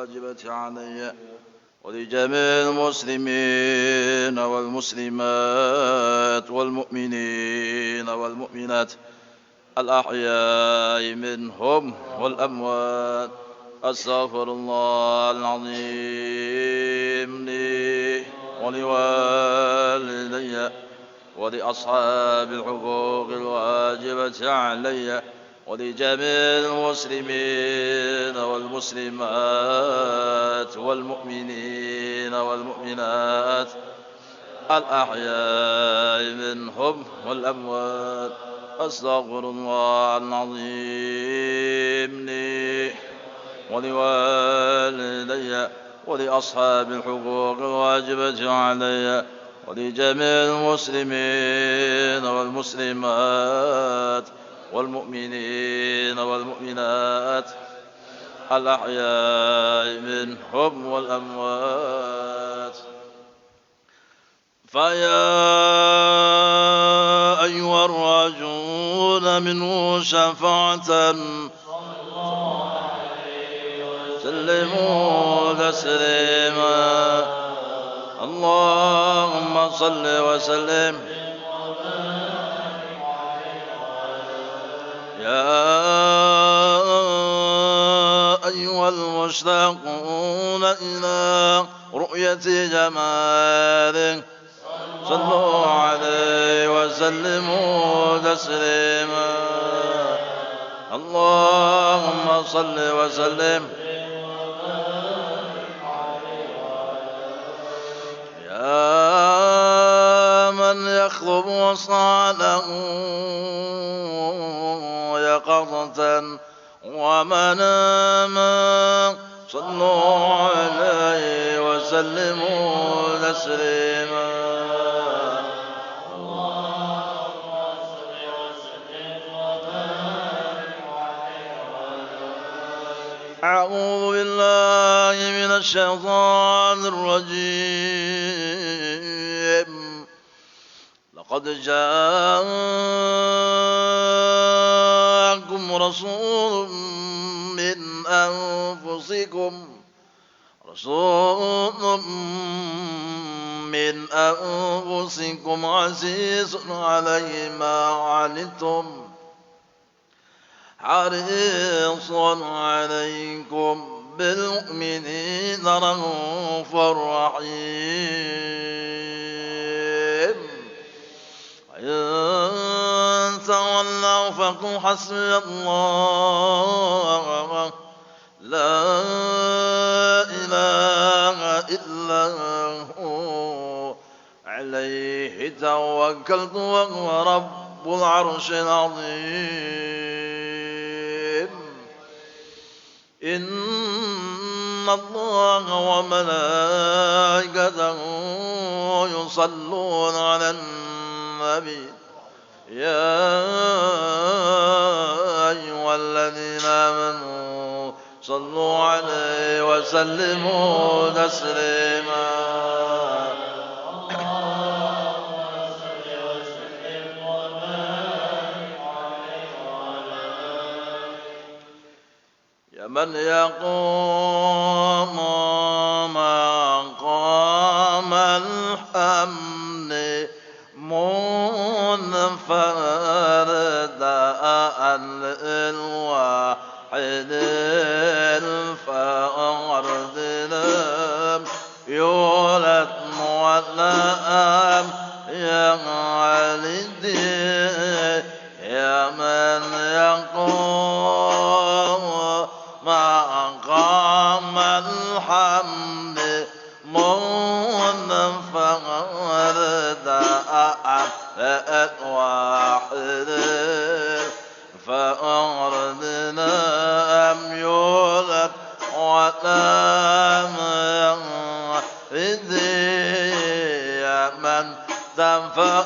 الواجبة علي ولجميع المسلمين والمسلمات والمؤمنين والمؤمنات الأحياء منهم والأموات. أستغفر الله العظيم لي ولوالدي ولأصحاب الحقوق الواجبة علي ولجميع المسلمين والمسلمات والمؤمنين والمؤمنات الأحياء منهم والأموات. أستغفر الله العظيم لي ولوالدي ولأصحاب الحقوق الواجبة علي ولجميع المسلمين والمسلمات والمؤمنين والمؤمنات الأحياء منهم والأموات. فيا أيها الراجون منه شفاعة سلموا تسليما. اللهم صل وسلم يا أيها المشتاقون إلى رؤية جمالك صلوا عليه وسلموا تسليما. اللهم صل وسلم يا من يخلب وصاله يقظة ومناما صلوا عليه وسلموا تسليما. أعوذ بالله من الشيطان الرجيم. لقد جاءكم رسول من أنفسكم عزيز عليه ما عنتم حريص عليكم بالمؤمنين رءوف رحيم. إن تولوا فقل حسبي الله لا إله إلا هو عليه توكلت وهو رب العرش العظيم. إن الله وملائكته يصلون على النبي يا أيها الذين آمنوا صلوا عليه وسلموا تسليما. من يقوم مقام الحمد منفردا الواحد الفرد لم يولد ولم يولد يا من يقوم مقام الحمد منفردا واحد فرد لم يولد ولم يولد يا من تفجرت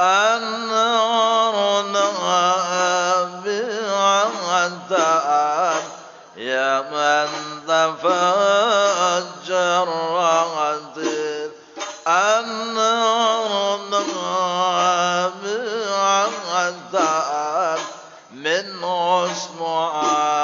النار نابعة يا من تفجرت النار نابعة من عصمها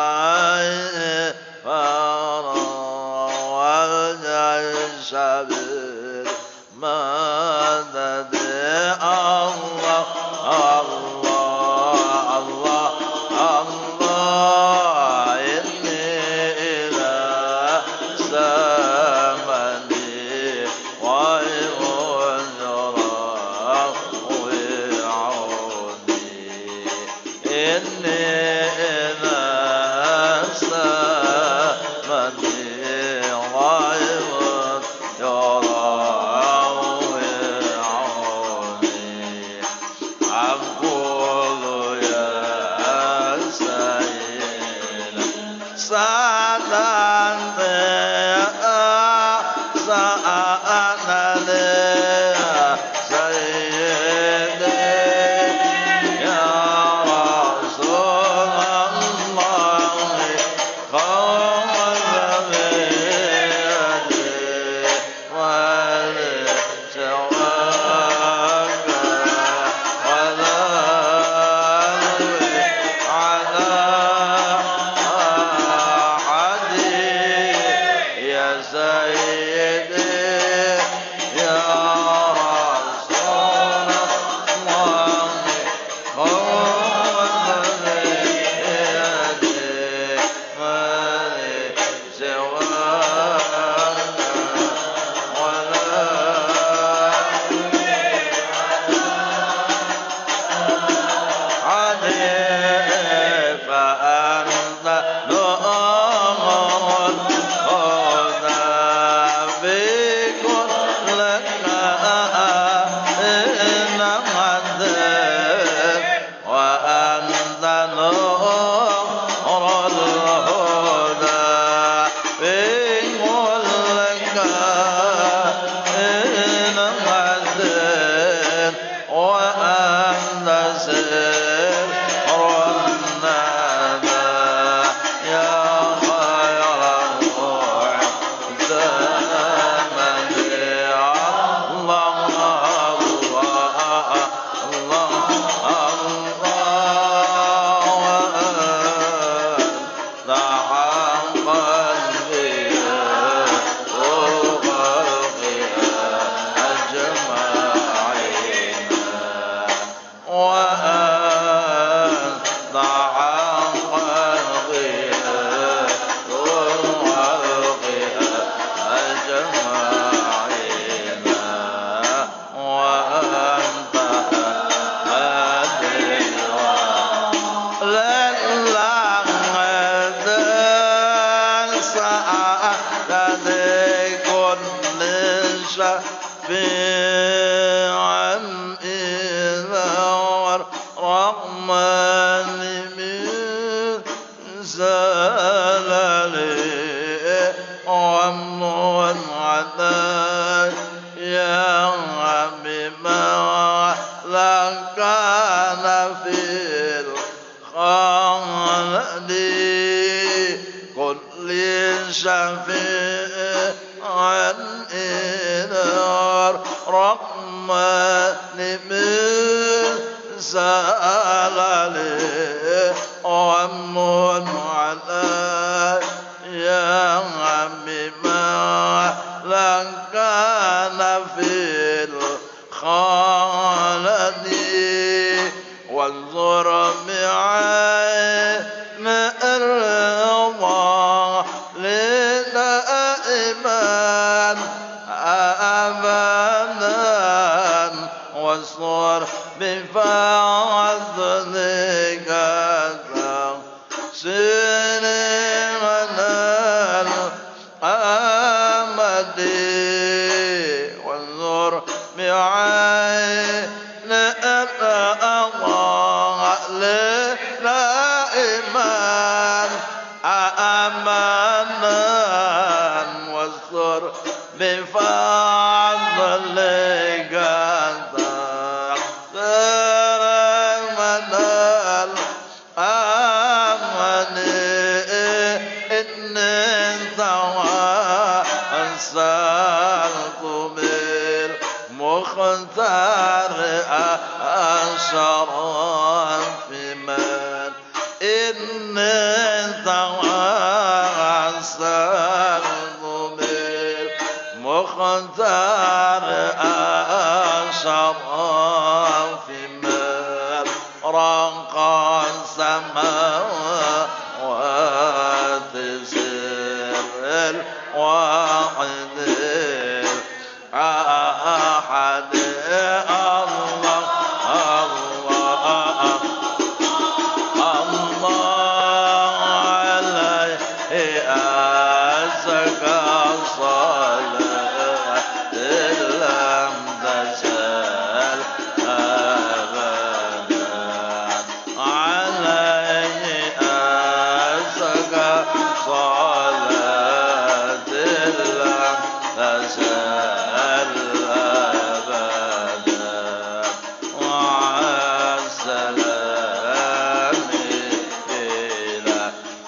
واحد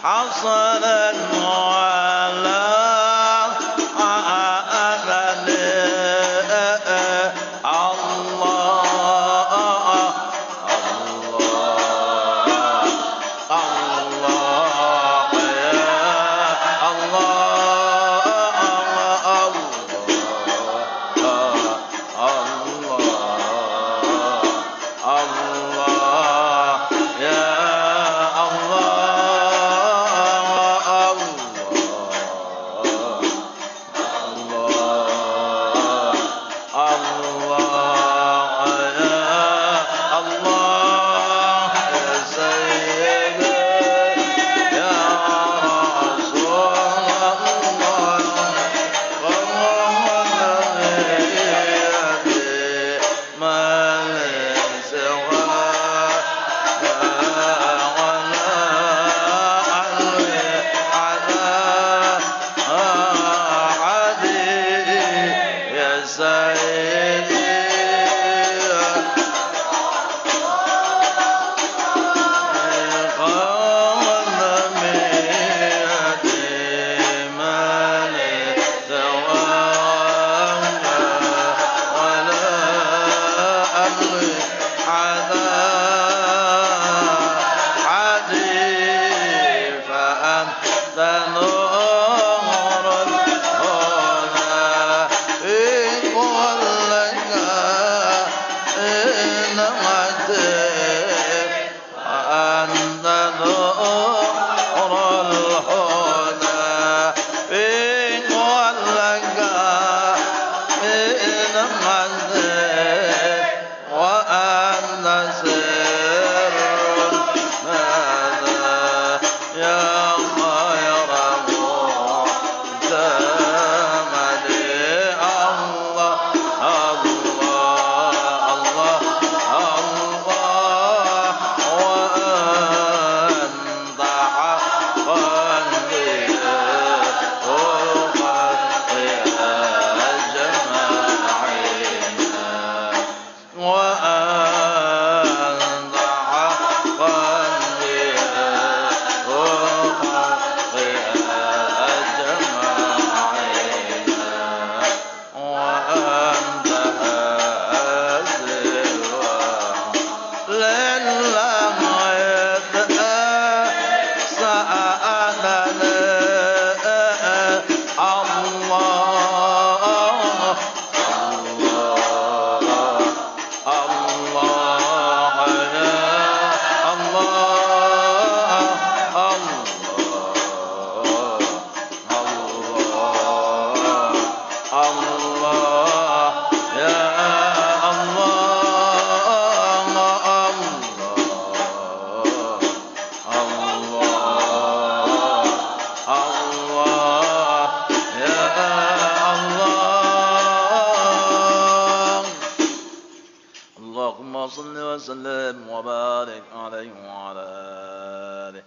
حسنا ولا وسلم وبارك عليه وعلى آله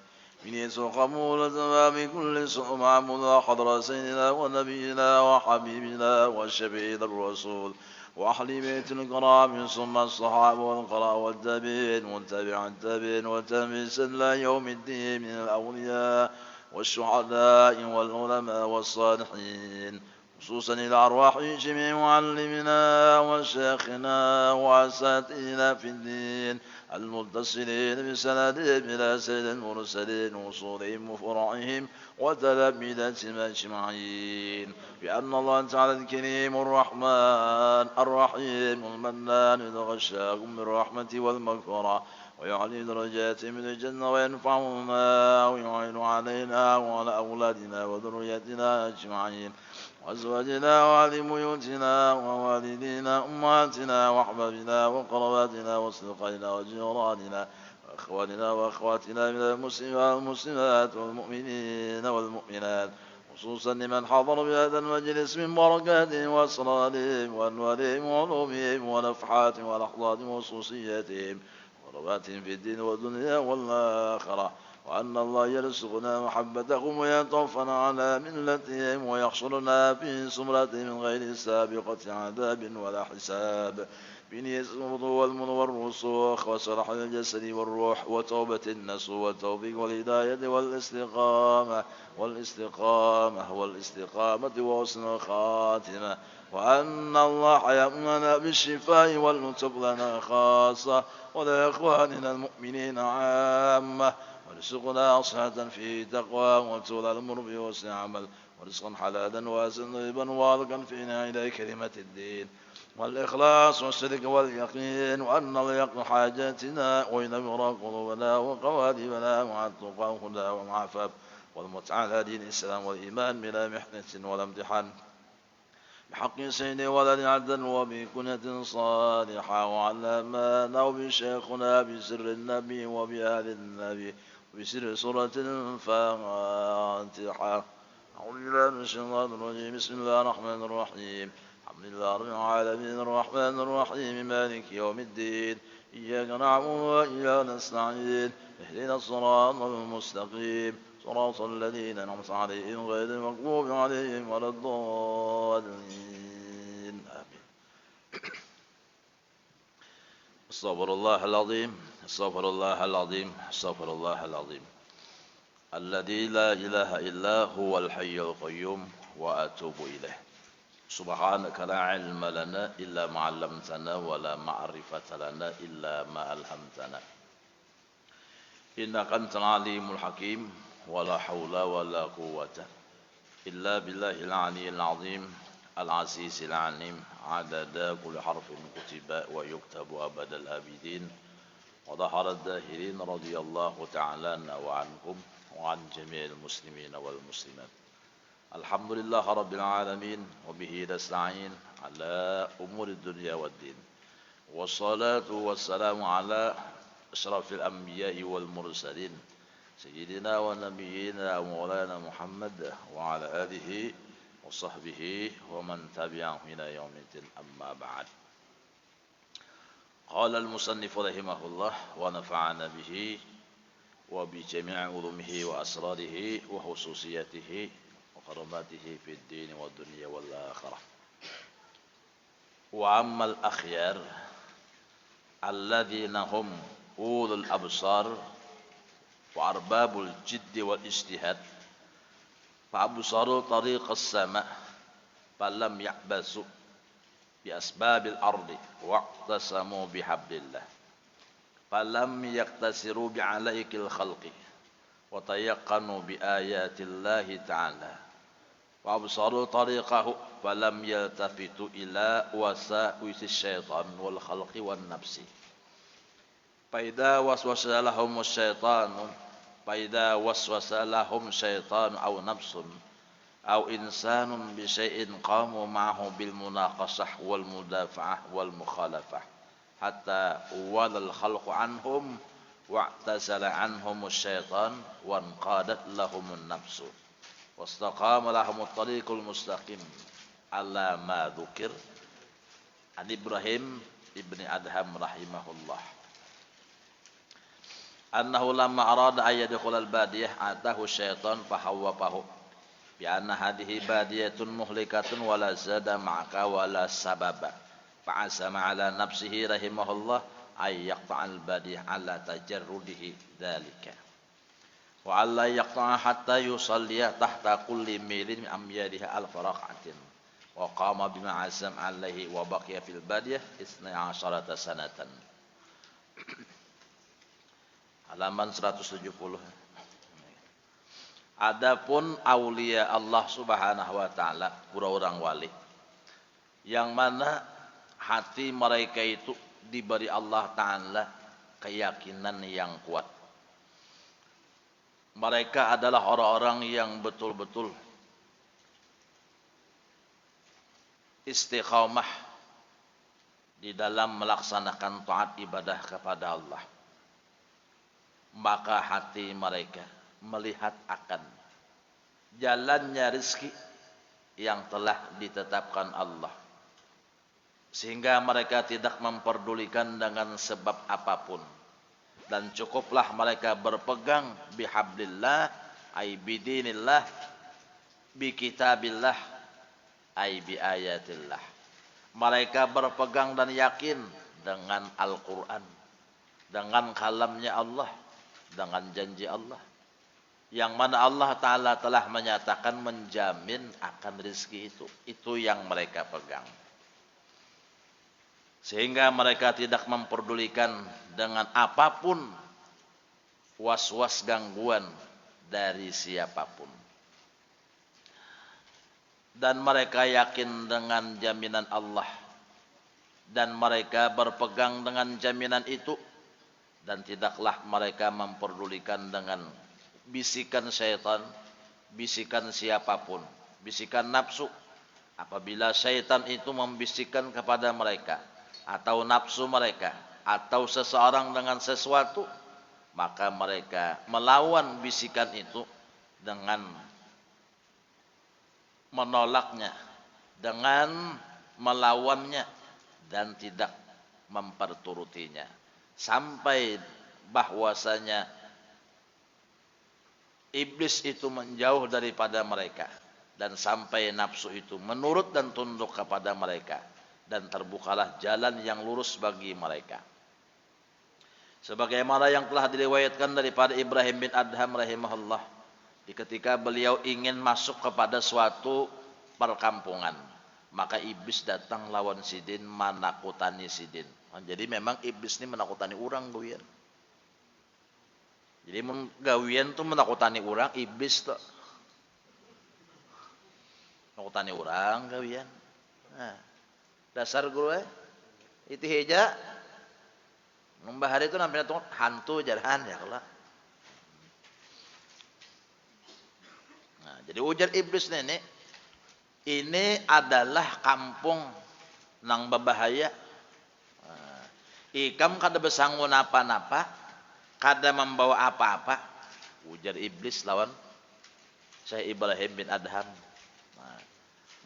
من يسوق قبول تمام كل سوء معمود حضر سيدنا ونبينا وحبيبنا وشفيع الرسول وأهل بيت الكرام ثم الصحابة والقراء والتابعين والتابع التابعين والتابعين إلى يوم الدين من الأولياء والشهداء والعلماء والصالحين خصوصا إلى أرواح جميع معلمنا وشيخنا وأساتذتنا في الدين المتصلين بسندهم إلى سيد المرسلين وصولهم وفرعهم وتلامذتهم أجمعين بأن الله تعالى الكريم الرحمن الرحيم المنان يتغشاكم بالرحمة والمغفرة ويعلي درجات من الجنة وينفعنا ويعين علينا وعلى أولادنا وذريتنا أجمعين وأزواجنا وأهل بيوتنا ووالدينا أمهاتنا وأحبابنا وقرباتنا وصديقنا وجيراننا وأخواننا وأخواتنا من المسلمين والمسلمات والمؤمنين والمؤمنات خصوصا لمن حضر بهذا المجلس من بركاتهم وأسرارهم وأنوارهم وعلومهم ونفحاتهم ولحظاتهم وخصوصياتهم ورباتهم في الدين والدنيا والآخرة وأن الله يرزقنا محبتهم ويتوفنا على ملتهم ويحشرنا في سمرتهم من غير سابقة عذاب ولا حساب بنية الوضوء والمن والرسوخ وصلاح الجسد والروح وتوبة النصوح والتوفيق والهداية والاستقامة وحسن الخاتمة، وأن الله يأمرنا بالشفاء واللطف لنا خاصة ولإخواننا المؤمنين عامة، ورزقنا صحة في تقوى وطول العمر بحسن عمل، ورزقا حلالا واسعا طيبا واضحا فينا إلى كلمة الدين والإخلاص والصدق واليقين، وأن يقضي حاجاتنا وينور قلوبنا وقوالبنا مع التقى والهدى والعفاف والمتعة على دين الإسلام والإيمان بلا محنة ولا امتحان، بحق سيد ولد عبدا وبكنة صالحة، وعلى ما نوب شيخنا بسر النبي وبآل النبي وبسر سورة الفاتحة. أعوذ بالله من الشيطان الرجيم. بسم الله الرحمن الرحيم. الحمد لله رب العالمين الرحمن الرحيم مالك يوم الدين، إياك نعبد وإياك نستعين، اهدنا الصراط المستقيم صراط الذين أنعمت عليهم غير المغضوب عليهم ولا الضالين آمين. استغفر الله العظيم استغفر الله العظيم استغفر الله العظيم الذي لا إله إلا هو الحي القيوم وأتوب إليه. سبحانك لا علم لنا إلا ما علمتنا ولا معرفة لنا إلا ما ألهمتنا إنك أنت العليم الحكيم ولا حول ولا قوة إلا بالله العلي العظيم العزيز العليم عدد كل حرف كتب ويكتب أبد الآبدين وظهر الداهرين رضي الله تعالى عنا وعنكم وعن جميع المسلمين والمسلمات. الحمد لله رب العالمين وبه نستعين على أمور الدنيا والدين، والصلاة والسلام على أشرف الأنبياء والمرسلين سيدنا ونبينا ومولانا محمد وعلى آله وصحبه ومن تبعهم إلى يوم الدين. أما بعد. قال المصنف رحمه الله ونفعنا به وبجميع علومه وأسراره وخصوصياته وحرماته في الدين والدنيا والآخرة. وأما الأخيار الذين هم أولو الأبصار وأرباب الجد والاجتهاد فأبصروا طريق السماء فلم يعبثوا بأسباب الأرض واعتصموا بحبل الله فلم يقتصروا بعليك الخلق وتيقنوا بآيات الله تعالى وأبصروا طريقه فلم يلتفتوا إلى وساوس الشيطان والخلق والنفس فإذا وسوس لهم شيطان أو نفس أو إنسان بشيء قاموا معه بالمناقشة والمدافعة والمخالفة حتى ولى الخلق عنهم واعتزل عنهم الشيطان وانقادت لهم النفس واستقام لهم الطريق المستقيم على ما ذكر عن إبراهيم ابن أدهم رحمه الله أنه لما أراد أن يدخل البادية أتاه الشيطان فخوفه بأن هذه بادية مهلكة ولا زاد معك ولا سبب فعزم على نفسه رحمه الله أن يقطع البادية على تجرده ذلك وألا يقطع حتى يصلي تحت كل ميل من أميالها 1000 ركعة وقام بما عزم عليه وبقي في البادية 12 سنة. Halaman 170. Adapun aulia Allah Subhanahu wa taala, orang wali yang mana hati mereka itu diberi Allah taala keyakinan yang kuat. Mereka adalah orang-orang yang betul-betul istiqamah di dalam melaksanakan taat ibadah kepada Allah. Maka hati mereka melihat akan jalannya rezeki yang telah ditetapkan Allah, sehingga mereka tidak memperdulikan dengan sebab apapun, dan cukuplah mereka berpegang bihablillah ay bidinillah bi kitabillah ay bi ayatillah. Mereka berpegang dan yakin dengan Al-Quran, dengan kalamnya Allah, dengan janji Allah, yang mana Allah Ta'ala telah menyatakan menjamin akan rizki itu yang mereka pegang. Sehingga mereka tidak memperdulikan dengan apapun was-was gangguan dari siapapun. Dan mereka yakin dengan jaminan Allah, dan mereka berpegang dengan jaminan itu, dan tidaklah mereka memperdulikan dengan bisikan syaitan, bisikan siapapun, bisikan nafsu. Apabila syaitan itu membisikkan kepada mereka, atau nafsu mereka, atau seseorang dengan sesuatu, maka mereka melawan bisikan itu dengan menolaknya, dengan melawannya, dan tidak memperturutinya, sampai bahwasanya iblis itu menjauh daripada mereka, dan sampai nafsu itu menurut dan tunduk kepada mereka, dan terbukalah jalan yang lurus bagi mereka. Sebagaimana yang telah diriwayatkan daripada Ibrahim bin Adham rahimahullah, ketika beliau ingin masuk kepada suatu perkampungan, maka iblis datang lawan sidin, menakutani sidin. Jadi memang iblis ini menakutani orang gawian. Jadi gawian tuh menakutani orang, iblis tuh menakutani orang gawian. Nah, dasar guru itu heja membahari itu namanya tuh hantu jarahan ya kalau. Nah, jadi ujar iblis nenek, ini adalah kampung nang berbahaya. Nah, ikam kada besangun apa-apa, kada membawa apa-apa. Ujar iblis lawan Syekh Ibrahim bin Adham. Nah,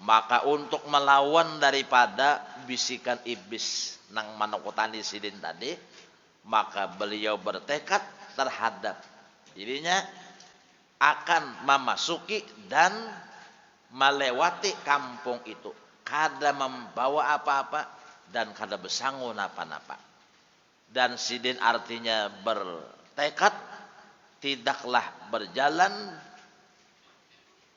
maka untuk melawan daripada bisikan iblis nang menakutani sidin tadi, maka beliau bertekad terhadap dirinya akan memasuki dan melewati kampung itu, kada membawa apa-apa dan kada besangun apa-apa. Dan sidin artinya bertekad tidaklah berjalan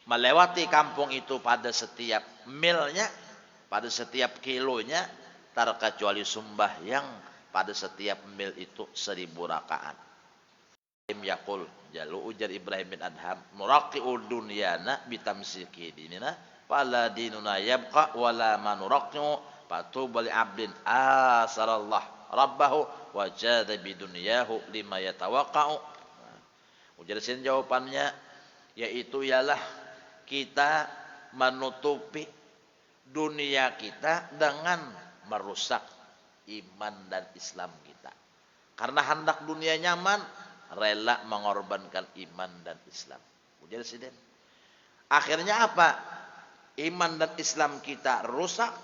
melewati kampung itu pada setiap milnya, pada setiap kilonya, terkecuali sembahyang pada setiap mil itu 1000 rakaat. Yakul jalu ujar Ibrahim bin Adham, nuraqi'ud dunyana bitamsiki dinina fala dinuna yabqa wala manuraqi'u fatubal abdin asarallah rabbahu wajada bidunyahu lima yatawaqqa'u. Ujar sin jawabannya, yaitu ialah kita menutupi dunia kita dengan merusak iman dan Islam kita. Karena hendak dunia nyaman, rela mengorbankan iman dan Islam. Ujar sidin. Akhirnya apa? Iman dan Islam kita rusak,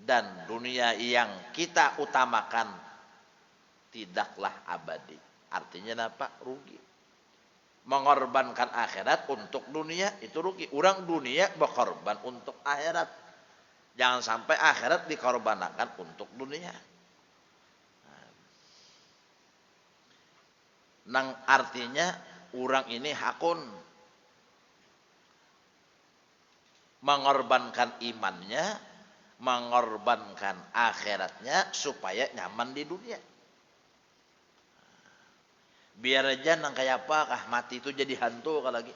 dan dunia yang kita utamakan tidaklah abadi. Artinya apa? Rugi. Mengorbankan akhirat untuk dunia itu rugi. Orang dunia berkorban untuk akhirat. Jangan sampai akhirat dikorbankan untuk dunia. Nang artinya orang ini hakun mengorbankan imannya, mengorbankan akhiratnya supaya nyaman di dunia. Biar aja nang kayak apa mati itu jadi hantu kalau lagi.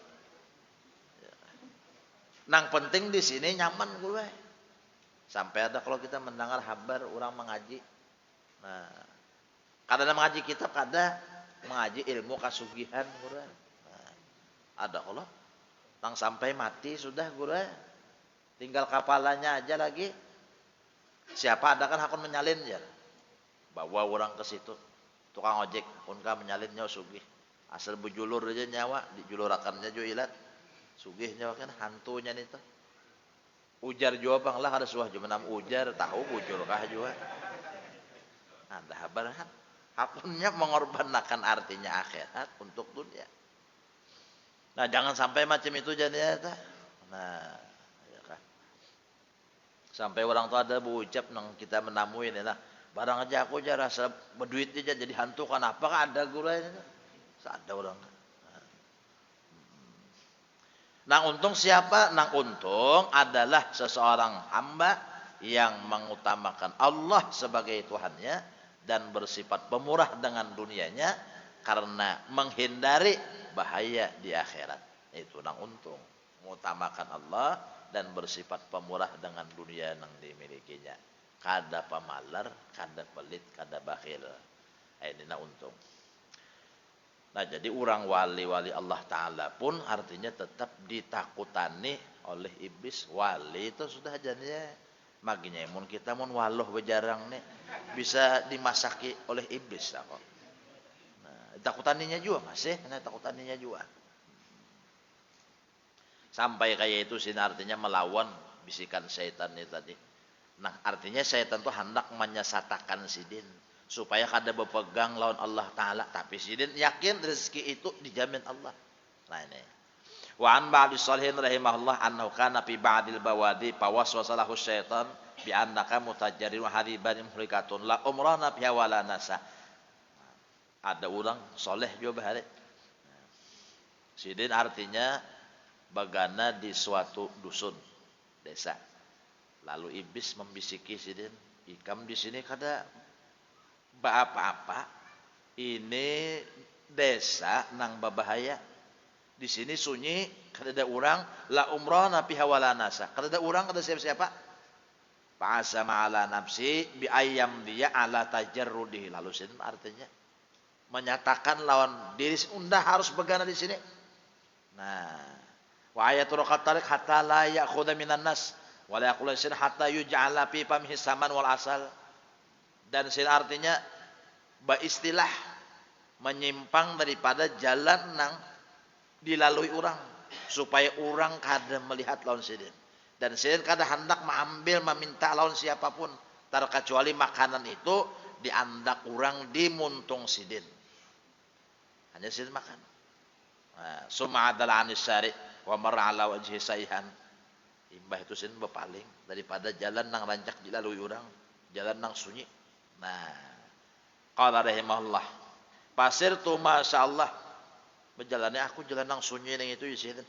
Nang penting di sini nyaman gue. Sampai ada kalau kita mendengar kabar orang mengaji. Nah, kadang mengaji kita kada mengaji ilmu kasugihan gue. Nah, ada kalau nang sampai mati sudah gue. Tinggal kapalanya aja lagi. Siapa ada kan hakun menyalin ya. Bawa orang ke situ. Tukang ojek pun ka menyalin nyawa sugih. Asal bujulur aja nyawa, dijulurakannya jo ilat. Sugih nyawa kan hantunya nih tuh. Ujar jua bang lah ada suah jumenam ujar tahu bujur kah jua. Ada habar hakunnya mengorbankan artinya akhirat untuk dunia. Nah jangan sampai macam itu jadi ya. Nah, ya kan. Sampai orang tua ada berucap nang kita menamuin ya, barang aja aku aja rasa berduit aja jadi hantu kan apa kan ada guru ini. Ada orang. Nang untung siapa? Nang untung adalah seseorang hamba yang mengutamakan Allah sebagai Tuhannya dan bersifat pemurah dengan dunianya karena menghindari bahaya di akhirat. Itu nang untung, mengutamakan Allah dan bersifat pemurah dengan dunia yang dimilikinya. Kada pamalar, kada pelit, kada bakhil. Ini nang untung. Nah, jadi orang wali-wali Allah Ta'ala pun artinya tetap ditakutani oleh iblis. Wali itu sudah jadinya maginya mun kita mun waloh bejarang nih bisa dimasaki oleh iblis aku. Nah, takutaninya juga masih, nah takutaninya juga. Sampai kayak itu sih artinya melawan bisikan syaitan itu tadi. Nah, artinya syaitan itu hendak menyesatakan sidin supaya kada berpegang lawan Allah Ta'ala, tapi sidin yakin rezeki itu dijamin Allah. Nah ini wa an ba'di shalihin rahimahullah annahu kana fi ba'dil bawadi fawaswasa lahu syaitan bi annaka mutajjarun hariban muhlikatun la umrana biha wala nasa. Ada orang soleh juga bahari. Sidin artinya bagana di suatu dusun desa. Lalu iblis membisiki sidin, ikam di sini kada apa-apa, ini desa nang babahaya. Di sini sunyi, kada ada orang, la umrana fiha wala nasa. Kada ada orang, kada siapa-siapa. Fa'asama ala nafsi bi ayyam dia ala tajarrudihi. Lalu sini artinya menyatakan lawan diri undah harus begana di sini. Nah, wa ayatul qatarik hatta la ya'khudha minan nas wa la yaqulu sin hatta yuj'ala fi famihi saman wal asal. Dan sin artinya istilah menyimpang daripada jalan nang dilalui orang supaya orang kada melihat lawan sidin. Dan sidin kada hendak mengambil meminta lawan siapapun terkecuali makanan itu diandak orang dimuntung sidin. Hanya sidin makan. Summa adala anis syari wa mar'a ala wajhi sayhan. Imbah itu sidin berpaling daripada jalan nang rancak dilalui orang, jalan nang sunyi. Nah, qala rahimahullah, pasir tu masyaallah berjalannya aku jalan nang sunyi nang itu isin.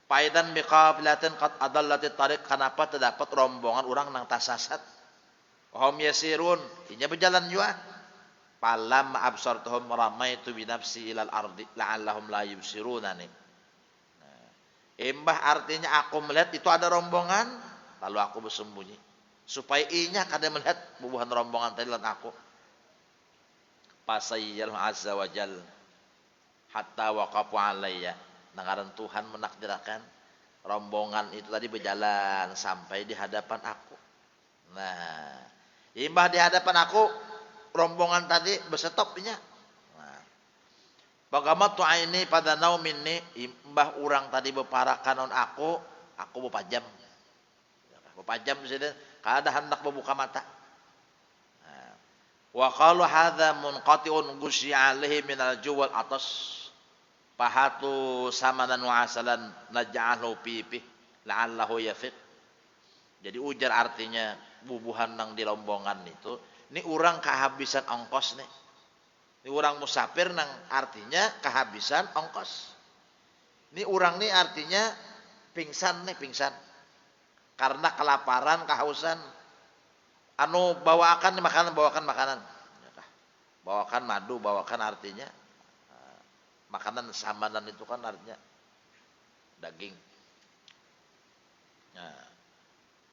Paidan biqabilatin qad adallati tariq, kenapa terdapat rombongan orang nang tasasat. Hum yasirun, inya berjalan juga. Palam absartuhum ramaitu bi nafsi ilal ardi la'allahum la yubsiruna nih. Nah, imbah artinya aku melihat itu ada rombongan, lalu aku bersembunyi supaya inya kada melihat bubuhan rombongan tadi lan aku. Pasayyal azza wa jal hatta waqafu alayya. Nangaran Tuhan menakdirkan rombongan itu tadi berjalan sampai di hadapan aku. Nah, imbah di hadapan aku rombongan tadi bersetopnya. Nah, bagaimana tuh ini pada naumin nih imbah orang tadi berparakan on aku berpajam. Berpajam sini kada hendak membuka mata. Wa qalu hadza munqati'un gushi alaihi minal juwal atas pahatu samanan wa asalan naj'alu pipi la'allahu yafiq. Jadi ujar artinya bubuhan nang di rombongan itu, ini orang kehabisan ongkos nih. Ini orang musafir nang artinya kehabisan ongkos. Ini orang nih artinya pingsan nih, pingsan. Karena kelaparan, kehausan. Anu bawakan makanan, bawakan makanan. Bawakan madu, bawakan artinya makanan samanan itu kan artinya daging. Nah,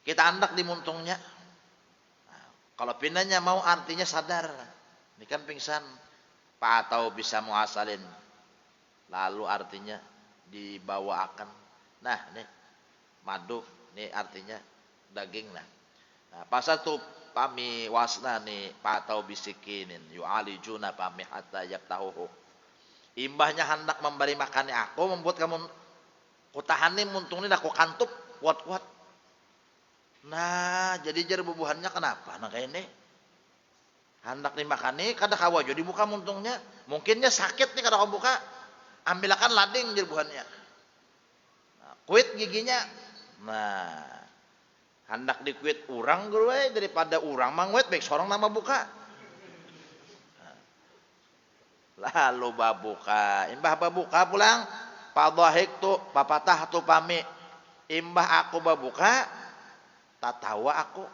kita andak di muntungnya. Nah, kalau pindahnya mau artinya sadar. Ini kan pingsan. Pak atau bisa muasalin. Lalu artinya dibawakan. Nah, ini madu. Ini artinya daging lah. Nah, pasal tu pami wasna ni patau bisikinin yu'alijuna pami hatta yaftahuhu. Imbahnya hendak memberi makannya aku membuat kamu kutahani muntung ni aku kantup kuat-kuat. Nah, jadi jar bubuhannya kenapa? Nah kayak ini hendak dimakani kada kawa jadi buka muntungnya. Mungkinnya sakit nih kada kau buka. Ambilkan lading jar bubuhannya. Nah, kuit giginya. Nah, Hendak dikuit urang gue daripada urang mangwet baik sorong nama buka. Lalu babuka, imbah babuka pulang, padahik tu, papatah tu pami, imbah aku babuka, tatawa aku.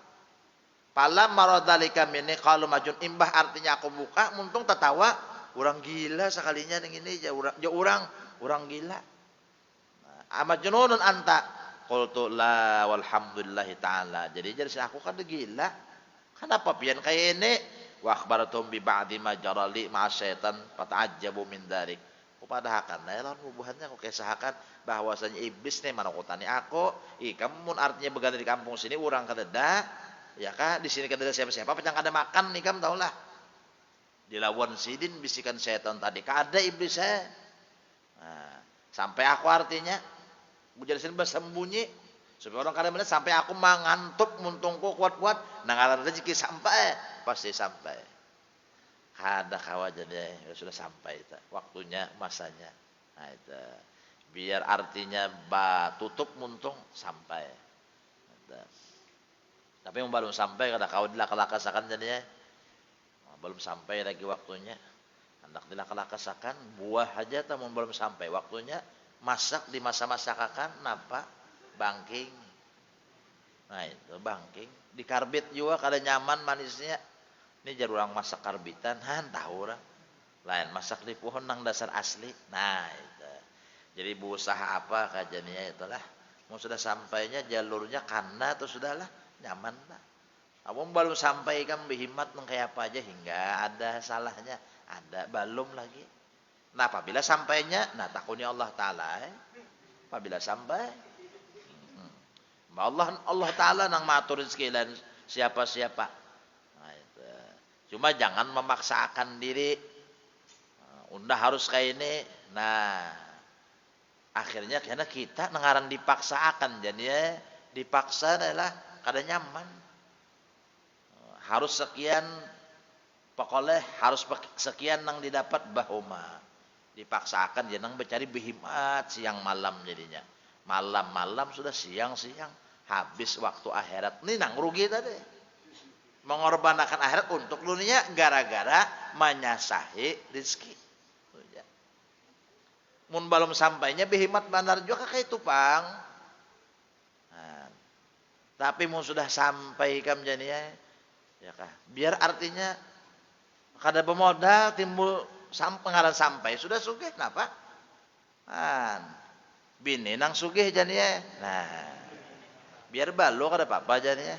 Palam marodalika mini kalau majun imbah artinya aku buka, muntung tatawa, orang gila sekalinya dengan ini, orang gila. Amajnunun anta, qultu la walhamdulillahi ta'ala. Jadi aku kan gila. Kenapa pian kayak ini? Wa akhbaratum bi ba'di ma jarali ma'a syaitan fata'ajjabu min dzalik. Kupadahakan lawan bubuhannya aku kesahakan bahwasanya iblis nih manakutani aku, kamu mun artinya begadang di kampung sini urang kadeda, ya kah di sini kadeda siapa-siapa pecang kada makan nih kamu tahulah. Dilawan sidin bisikan syaitan tadi kada iblis saya. Nah, sampai aku artinya jadi sini bersembunyi supaya orang kada melihat sampai aku mangantuk muntungku kuat-kuat nangaran rezeki sampai pasti sampai kada kawajannya sudah sampai itu waktunya masanya. Nah itu biar artinya tutup muntung sampai itu. Tapi belum sampai kada kau dilaka-lakasakan jadinya belum sampai lagi waktunya hendak dilaka-lakasakan buah aja tamun belum sampai waktunya masak di masa-masakakan napa bangking. Nah itu bangking di karbit juga kada nyaman manisnya. Ini jar urang masak karbitan tahu orang lain masak di pohon nang dasar asli. Nah itu jadi berusaha apa kajaninya itulah mau sudah sampainya jalurnya karena atau sudahlah nyaman lah. Abang baru sampai kan berhimat nang kayak apa aja hingga ada salahnya ada belum lagi. Nah apabila sampainya, nah takutnya Allah Ta'ala apabila sampai Allah Ta'ala nang matur rezeki dan siapa-siapa. Nah, itu. Cuma jangan memaksakan diri undah harus kayak ini. Nah akhirnya karena kita nengaran dipaksakan jadi dipaksa adalah kada nyaman harus sekian pokoknya harus sekian nang didapat bahuma dipaksakan jangan mencari behimat siang malam jadinya malam-malam sudah siang-siang habis waktu akhirat ini nang rugi tadi mengorbankan akhirat untuk dunia gara-gara menyasahi rezeki. Mun belum sampainya behimat bandar juga kayak tupang. Nah, tapi mun sudah sampai kam jadinya ya kah biar artinya kada bermodal timbul pengaran sampai sudah sugih kenapa? Bini nang sugih jadinya. Nah, biar balo kada apa-apa jadinya.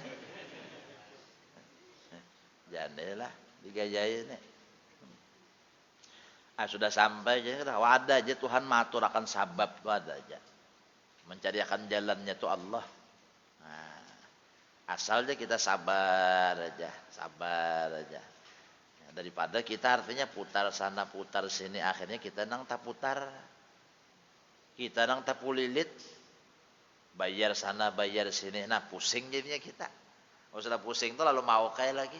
Jadilah digayain sudah sampai jadi ada aja Tuhan matur akan sabab ada aja mencari akan jalannya tuh Allah. Nah, asalnya kita sabar aja ya, daripada kita artinya putar sana putar sini akhirnya kita nang tak putar kita nang tak pulilit bayar sana bayar sini nah pusing jadinya kita sudah pusing tuh lalu mau kayak lagi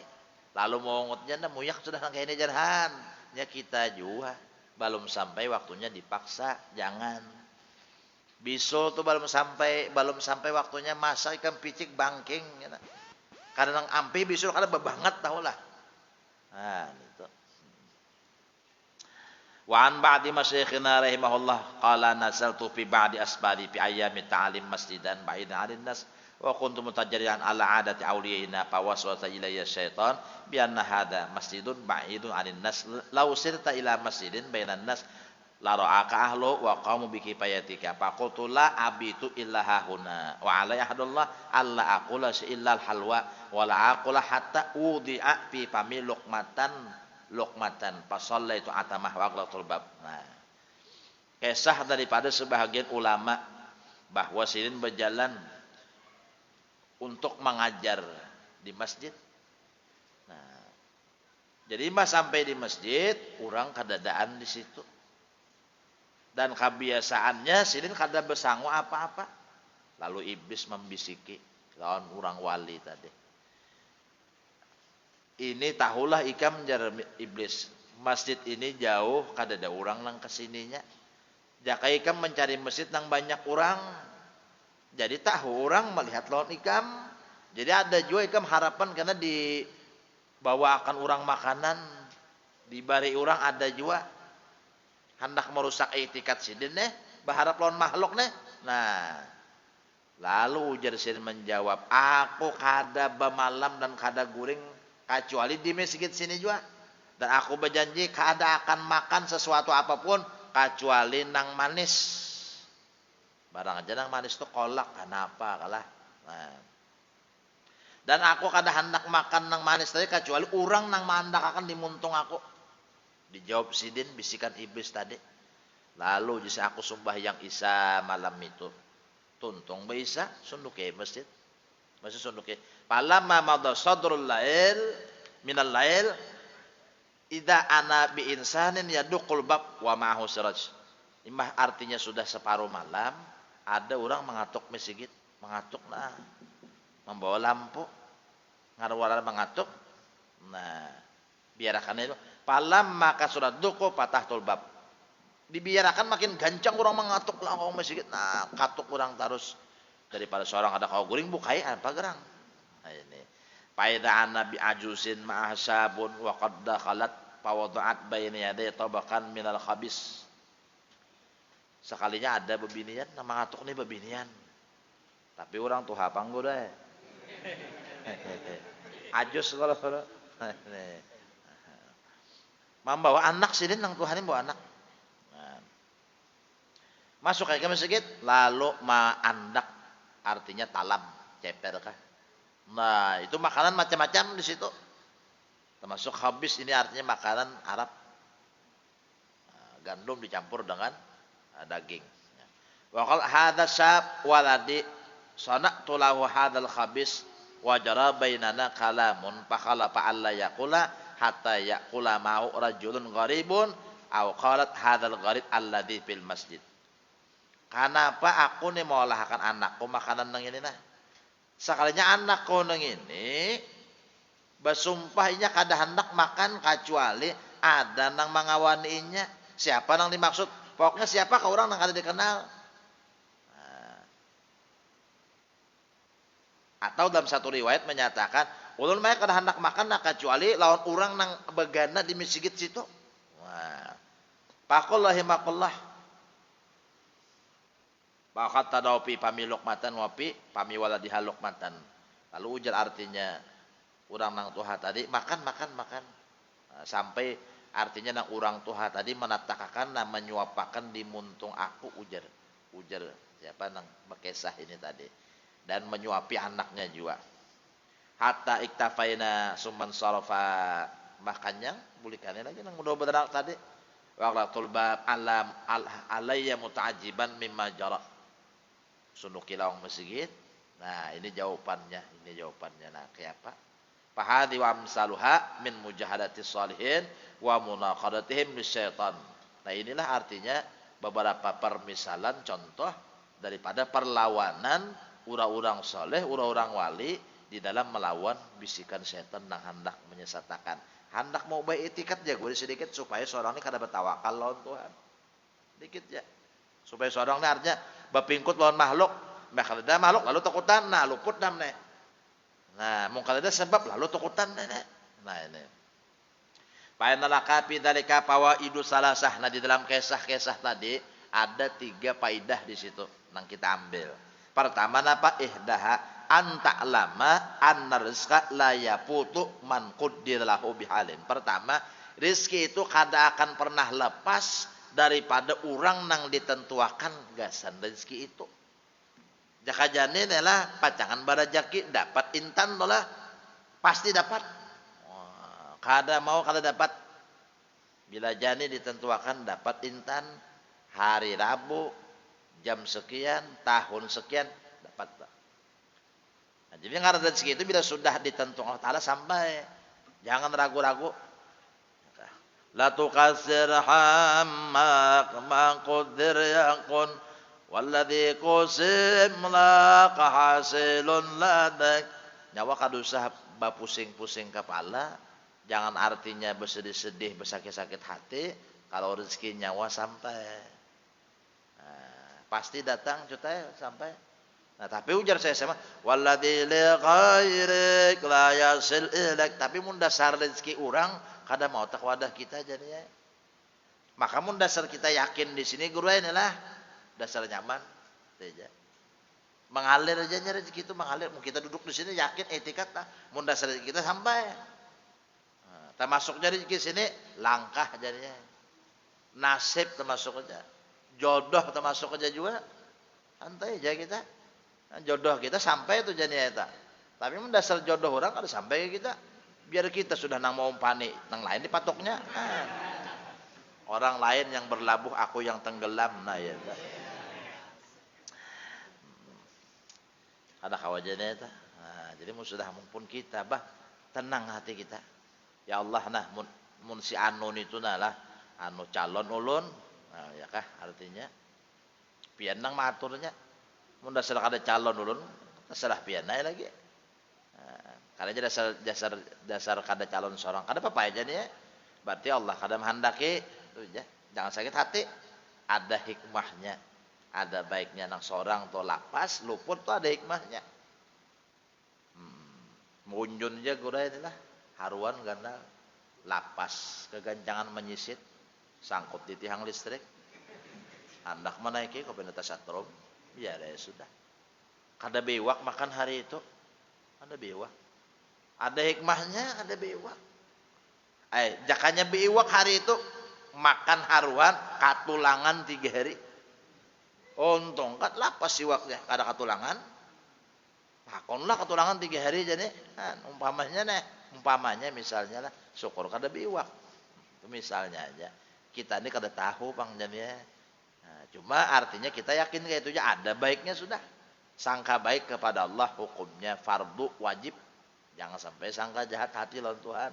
lalu mau ngutnya nah muyak sudah nang kayak ini jarhan ya kita juga belum sampai waktunya dipaksa jangan bisul tuh belum sampai waktunya masak ikan picik bangking ya. Kadang ampi bisul kada bebanget tahulah. Nah itu wa an ba'di masyayikhina rahimahullah qala nasaltu fi ba'di asbari fi ayyami ta'alim masjidan ba'idan 'anil nas wa kuntu mutajarian ala adati awliyaina fa waswasa ilayya syaitan bi anna hadha masjidun ba'idun 'anil nas law sirta ila masjidin bainan nas la ra'aka ahlu wa qamu bi kifayatika fa qultu la abitu illa hahuna wa alayhi hadullah alla aqula illa al halwa wa la aqula hatta udi'a fi fami luqmatan fa sallaitu atamah wa aqlatul bab. Nah kisah daripada sebahagian ulama bahwa silin berjalan untuk mengajar di masjid. Nah, jadi mas sampai di masjid, orang kadadaan di situ. Dan kebiasaannya silin kada besangu apa-apa. Lalu iblis membisiki lawan orang wali tadi. Ini tahulah ikam jar iblis. Masjid ini jauh kada ada orang nang kesininya. Jaka ikam mencari masjid nang banyak orang. Jadi tahu orang melihat lawan ikam Jadi ada juga ikam harapan karena dibawakan orang makanan, dibari orang ada juga hendak merusak etikat sidin berharap lawan makhluk Nah, lalu ujar sidin menjawab, aku kada bemalam dan kada guring kecuali di masjid sini juga. Dan aku berjanji kada akan makan sesuatu apapun kecuali nang manis. Barang aja nang manis itu kolak, kenapa kalah. Nah. Dan aku kada hendak makan nang manis tadi kecuali orang nang mandak akan dimuntung aku. Dijawab sidin bisikan iblis tadi. Lalu jika aku sembahyang isya malam itu, tuntung ba isya sunduke masjid. Masjid sunduke. Falamma madha sadrul lail minal lail idza ana bi insanin yadukul bab wa ma'ahu siraj. Imah artinya sudah separuh malam, ada orang mengatuk masjid, mengatuk nah, membawa lampu, ngaruara mengatuk. Nah, biarkan itu. Palam maka surat duku patah tulbab. Dibiarkan makin gancang orang mengatuk langkau masjid. Nah, katuk orang terus daripada seorang ada kau guring bukai apa gerang. Nah, ini. Faida nabi ajusin ma'asabun wa qad dakhalat fawada'at bayna yaday tabakan minal khabis. Sekalinya ada bebinian, nama ngatuk nih bebinian. Tapi orang tuh hapang gue deh. Ajus kalau membawa anak sih nang Tuhan bawa anak. Nah. Masuk ke masjid, lalu andak artinya talam, ceper kah. Nah, itu makanan macam-macam di situ. Termasuk habis ini artinya makanan Arab. Nah, gandum dicampur dengan daging. Wa qala hadza syab waladi sana'tu lahu hadzal khabis wa jara bainana kalamun fa khala fa alla yaqula hatta yaqula ma'u rajulun gharibun aw qalat hadzal gharib alladzi fil masjid. Kenapa aku nih mau lahkan anakku makanan nang ini nah. Sekalinya anakku nang ini bersumpahnya kada hendak makan kecuali ada nang mangawaninya. Siapa nang dimaksud? Pokoknya siapa ke orang yang kada dikenal. Nah. Atau dalam satu riwayat menyatakan, ulun mah kada hendak makan nah kecuali lawan orang nang begana di masjid situ. Wah. Paqullahi maqullah. Pakat tadaupi pami lukmatan wapi pami waladi halukmatan. Lalu ujar artinya orang nang tuha tadi makan. Nah, sampai artinya nang orang tuha tadi menatakan nah menyuapakan di muntung aku ujar siapa nang bekesah ini tadi dan menyuapi anaknya juga hatta iktafaina summan sarafa makannya bulikannya lagi nang udah benar tadi waqlatul bab alam alayya muta'ajiban mimma jara sunduki lawang masjid. Nah, ini jawabannya nah kayak apa fahadi wa amsaluha min mujahadatis salihin wa munaqadatihim lisyaitan. Nah, inilah artinya beberapa permisalan contoh daripada perlawanan orang-orang soleh, orang-orang wali di dalam melawan bisikan setan yang hendak menyesatkan. Hendak mau baik etikat jago sedikit supaya seorang ini kada bertawakal lawan Tuhan. Dikit ya. Supaya seorang ini artinya bapingkut lawan makhluk. Maka ada makhluk lalu takutan, nah luput namanya. Nah, mungkin ada sebab lalu takutan nah ini. Painalakapi dalika fawaidu salasah. Nah, di dalam kisah-kisah tadi ada 3 faidah di situ yang kita ambil. Pertama napa ihdaha anta'lama anna rizqa la yafutu man quddir lahu bihalin. Pertama, rezeki itu kada akan pernah lepas daripada orang nang ditentuakan gasan rezeki itu. Jaka jane adalah pacangan barajaki dapat intan lah pasti dapat. Kada mau kada dapat. Bila jani ditentuakan dapat intan hari Rabu jam sekian tahun sekian dapat. Nah, jadi ngaran rezeki itu bila sudah ditentukan Allah Taala sampai jangan ragu-ragu. La tuqassir hammak ma qadir yakun walladzi qasim la qahasilun ladak. Nyawa kadusah bapusing-pusing kepala. Jangan artinya bersedih-sedih, bersakit-sakit hati. Kalau rezeki nyawa sampai. Nah, pasti datang cutai sampai. Nah, tapi ujar saya sama walladzi li ghairik la yasil ilaik, tapi mun dasar rezeki urang kada mau tak wadah kita jadinya. Maka mun dasar kita yakin di sini guru inilah dasar nyaman saja. Mengalir aja rezeki itu mengalir. Mun kita duduk di sini yakin etikat lah. Mun dasar rezeki kita sampai. Nah, termasuk jadi rezeki sini langkah jadinya. Nasib termasuk aja. Jodoh termasuk aja juga. Santai aja kita. Nah, jodoh kita sampai itu jadinya eta. Tapi mendasar jodoh orang kada sampai ke kita. Biar kita sudah nang mau umpani, nang lain dipatoknya. Nah, orang lain yang berlabuh, aku yang tenggelam. Nah ya. Ada kawajannya eta. Nah, jadi sudah mumpun kita bah tenang hati kita. Ya Allah nah mun si anu itu nah lah anu calon ulun. Nah, ya kah artinya pian nang maturnya. Mun dasar kada calon ulun terserah pian nae lagi. Nah, karena dasar kada calon seorang kada apa aja nih ya. Berarti Allah kada menghendaki tuh ya. Jangan sakit hati. Ada hikmahnya. Ada baiknya nang seorang tuh lapas luput tuh ada hikmahnya. Munjun aja gura inilah haruan ganda lapas kegancangan menyisit sangkut di tiang listrik. Hendak menaiki kopi neta satrom. Ya sudah. Kada bewak makan hari itu. Ada bewak. Ada hikmahnya, ada bewak. Jakanya bewak hari itu makan haruan katulangan 3 hari. Untung kat lapas siwaknya kada katulangan. Makonlah katulangan 3 hari jadi. Umpamanya misalnya lah syukur kada bewak. Itu misalnya aja. Kita ini kada tahu pang jadinya. Nah, cuma artinya kita yakin kayak itu aja ada baiknya sudah. Sangka baik kepada Allah hukumnya fardu wajib. Jangan sampai sangka jahat hati lawan Tuhan.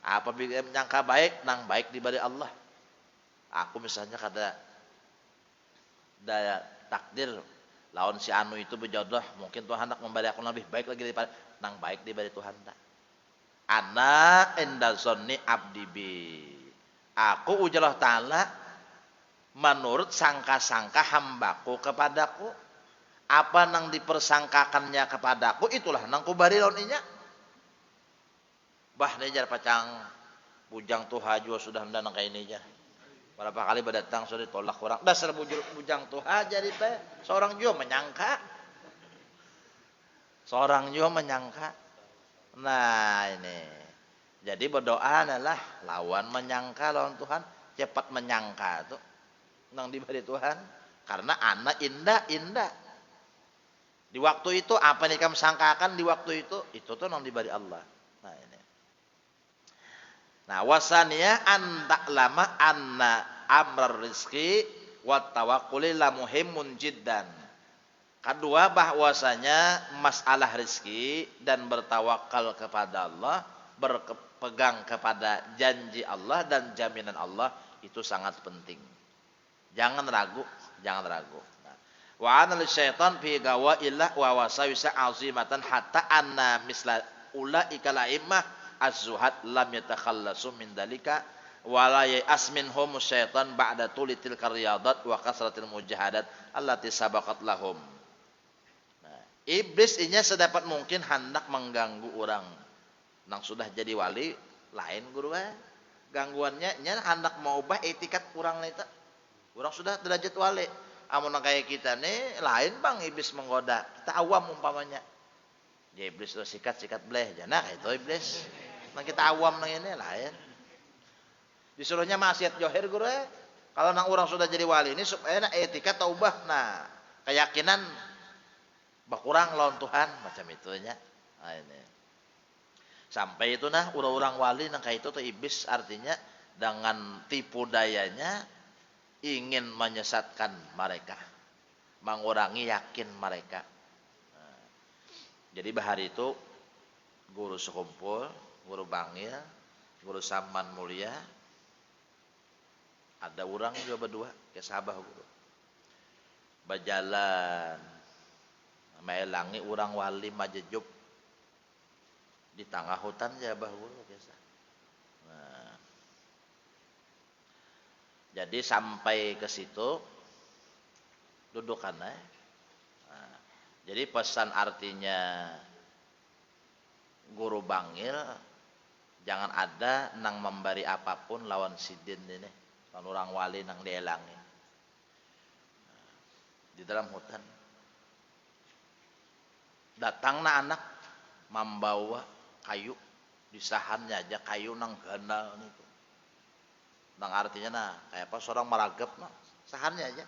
Apabila menyangka baik, nang baik diberi Allah. Aku misalnya kada daya takdir lawan si anu itu berjodoh, mungkin Tuhan hendak memberi aku lebih baik lagi daripada nang baik diberi Tuhan tak. Ana inda zonni abdi bi. Aku ujar Allah Ta'ala menurut sangka-sangka hambaku kepadaku. Apa nang dipersangkakannya kepadaku itulah nang kubari lawan inya. Bah nejar pacang bujang tuha juga sudah nang kayak ini jar. Berapa kali berdatang sudah ditolak orang. Dasar bujang tuha jadi teh seorang juga menyangka. Seorang juga menyangka. Nah ini. Jadi berdoa adalah lawan menyangka lawan Tuhan. Cepat menyangka tuh. Nang diberi Tuhan. Karena anak indah. Di waktu itu apa yang kamu sangkakan di waktu itu tuh nang diberi Allah. Nah ini. Nah wasaniyah anta lama anna amrar rizki wa tawakkuli la muhimun jiddan. Kedua bahwasanya masalah rizki dan bertawakal kepada Allah, berpegang kepada janji Allah dan jaminan Allah itu sangat penting. Jangan ragu. Wa anal syaitan fi gawaillah wa wasawisa azimatan hatta anna misla ulaika la'immah az-zuhad lam yatakhallasu min dalika wa la yasminhum syaitan ba'da tulitil karyadat wa kasratil mujahadat allati sabaqat lahum. Nah, iblis inya sedapat mungkin hendak mengganggu orang nang sudah jadi wali lain guru gangguannya nya hendak mau ubah etikat kurang itu. Orang sudah derajat wali. Amun kayak kita nih lain bang iblis menggoda. Kita awam umpamanya. Ya iblis tuh sikat bleh. Jangan itu iblis. Nah kita awam nang ini lain. Disuruhnya maksiat johir guru kalau nang orang sudah jadi wali ini supaya etika taubah. Nah keyakinan berkurang lawan Tuhan macam itunya. Nah ini. Sampai itu nah orang-orang wali nang kayak itu tuh iblis artinya dengan tipu dayanya ingin menyesatkan mereka, mengurangi yakin mereka. Nah, jadi bahari itu guru sekumpul, guru bangil, guru saman mulia, ada orang juga berdua ke sahabah guru, berjalan, melangi orang wali majejuk di tengah hutan jabah guru biasa. Nah, jadi sampai ke situ dudukannya. Nah, Jadi pesan artinya guru bangil jangan ada nang memberi apapun lawan sidin ini, lawan orang wali nang dielangi di dalam hutan. Datangna anak membawa kayu, disahannya aja kayu nang gana itu. Nang artinya nah kayak apa seorang maragap nah sahannya aja.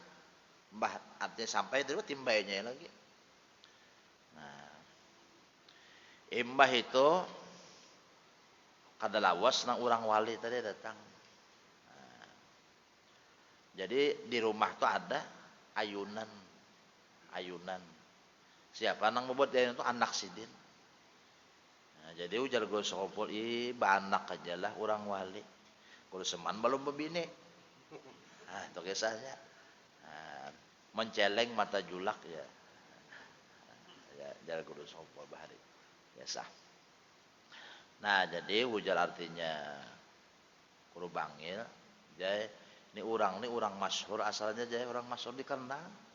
Mbah artinya sampai itu timbainya lagi. Nah, imbah itu kada lawas nang urang wali tadi datang. Nah, jadi di rumah tuh ada ayunan. Siapa nang membuat ayunan itu anak sidin. Nah, jadi ujar gue sokopol, anak aja lah urang wali. Kalau seman belum berbini. Nah, itu kisahnya. Nah, menceleng mata julak ya. Ya, jar guru sokopol bahari. Biasa. Nah, jadi ujar artinya guru bangil. Jadi ini orang masyhur asalnya jadi orang masyhur dikenal.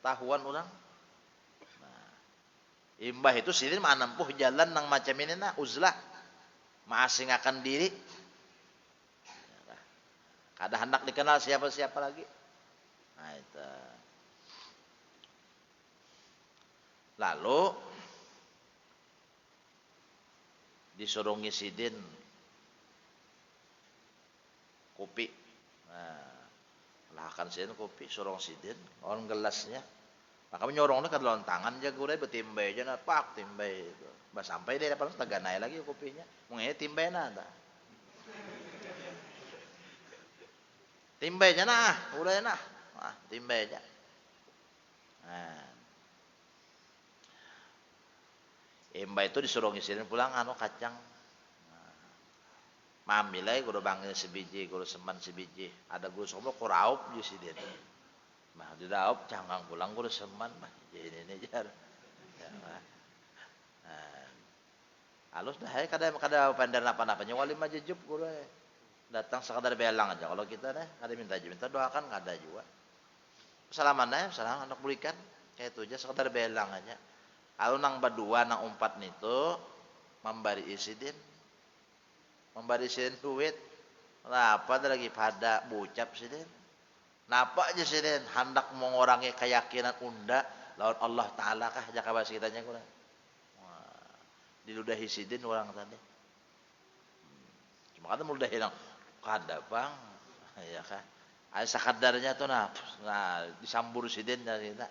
Tahuan orang. Nah, imbah itu sidin mah nempuh jalan nang macam ini nah uzlah. Maasingakan diri. Kada hendak dikenal siapa-siapa lagi. Nah, itu. Lalu disuruh ngisidin kopi. Nah, lahkan sidin kopi, suruh sidin, on gelasnya. Maka menyorongnya ke dalam tangan aja gue betimbai aja nah pak timbai itu. Bah sampai dia dapat teganai lagi kopinya. Mungkin timbai nada. Timbai aja nah, udah nah. Nah, timbai aja. Nah. Mbak itu disuruh ngisirin pulang anu kacang. Nah. Mami lah guru bangil sebiji, guru seman sebiji. Ada guru semua kuraup di sini. Mah di daup canggang pulang guru seman mah. Jadi ini jar. Ya, nah. Halus dah kada pandar apa-apanya wali mah jejup guru. Datang sekadar belang aja. Kalau kita deh kada minta doakan kada juga. Salaman salam anak berikan kayak itu aja sekadar belang aja. Kalau nang berdua nang umpat itu memberi isidin duit. Napa lagi pada bucap sidin. Napa aja sidin hendak mengurangi keyakinan unda lawan Allah Taala kah jaka bahasa kitanya kurang. Diludahi sidin orang tadi. Cuma kata meludahi nang kada bang, ya kan. Ada sakadarnya tuh nah disambur sidin dari kita.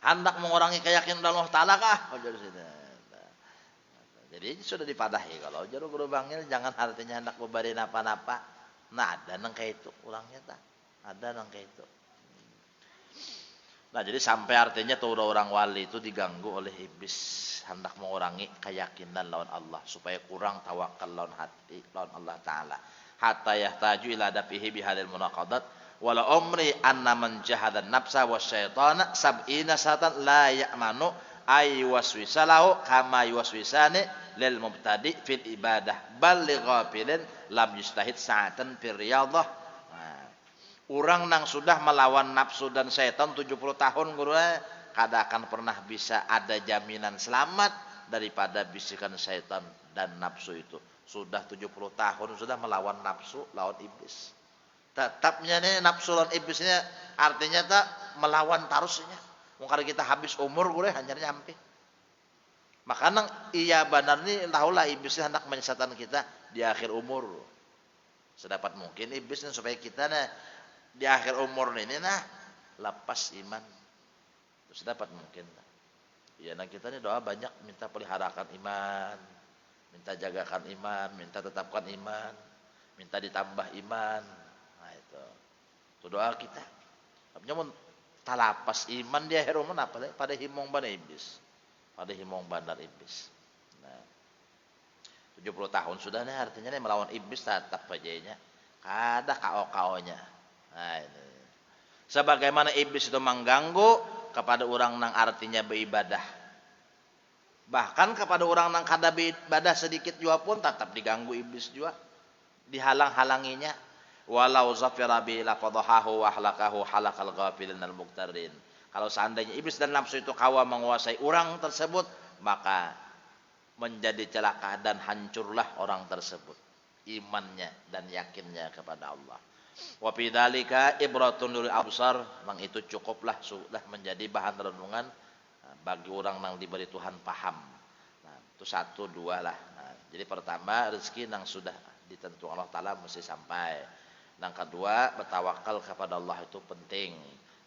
Hendak mengurangi keyakinan Allah Ta'ala kah? Jadi sudah dipadahi. Kalau juru guru bangil jangan artinya hendak memberi napa-napa. Nah ada nang kayak itu orangnya tak. Ada nang kayak itu. Nah jadi sampai artinya tuh orang wali itu diganggu oleh iblis hendak mengurangi keyakinan lawan Allah supaya kurang tawakal lawan hati lawan Allah Ta'ala. Hatta yahtaju ila dafihi bihadil munaqadat wala umri anna man jahadan nafsa wasyaitana sab'ina satan la ya'manu ay waswisalahu kama yuwaswisani lil mubtadi fil ibadah bal li ghafilin lam yustahid sa'atan fil riyadhah. Orang nang sudah melawan nafsu dan setan 70 tahun guru kada akan pernah bisa ada jaminan selamat daripada bisikan setan dan nafsu itu. Sudah 70 tahun sudah melawan nafsu lawan iblis. Tetapnya nih nafsu lawan iblisnya artinya tak melawan tarusnya. Mungkin kita habis umur guru hanya nyampe. Makanya iya benar nih tahulah iblisnya hendak menyesatkan kita di akhir umur. Sedapat mungkin iblisnya supaya kita nih di akhir umur ini nah lepas iman terus dapat mungkin ya nah kita ini doa banyak minta peliharakan iman, minta jagakan iman, minta tetapkan iman, minta ditambah iman. Nah itu doa kita tapi mun talapas iman di akhir umur apa pada himong bandar iblis, pada himong bandar iblis. Nah 70 tahun sudah nih artinya nih melawan iblis tetap aja kada kao-kaonya. Nah, itu. Sebagaimana iblis itu mengganggu kepada orang nang artinya beribadah. Bahkan kepada orang nang kada beribadah sedikit juga pun tetap diganggu iblis juga. Dihalang-halanginya. Walau zafira bi lafadhahu wa halakahu halakal ghafilin al muqtarin. Kalau seandainya iblis dan nafsu itu kawa menguasai orang tersebut, maka menjadi celaka dan hancurlah orang tersebut imannya dan yakinnya kepada Allah. Wa fi dzalika ibratun lil absar, mang itu cukuplah sudah menjadi bahan renungan bagi orang yang diberi Tuhan paham. Nah, itu satu dua lah. Nah, jadi pertama rezeki yang sudah ditentukan Allah Taala mesti sampai. Yang kedua bertawakal kepada Allah itu penting.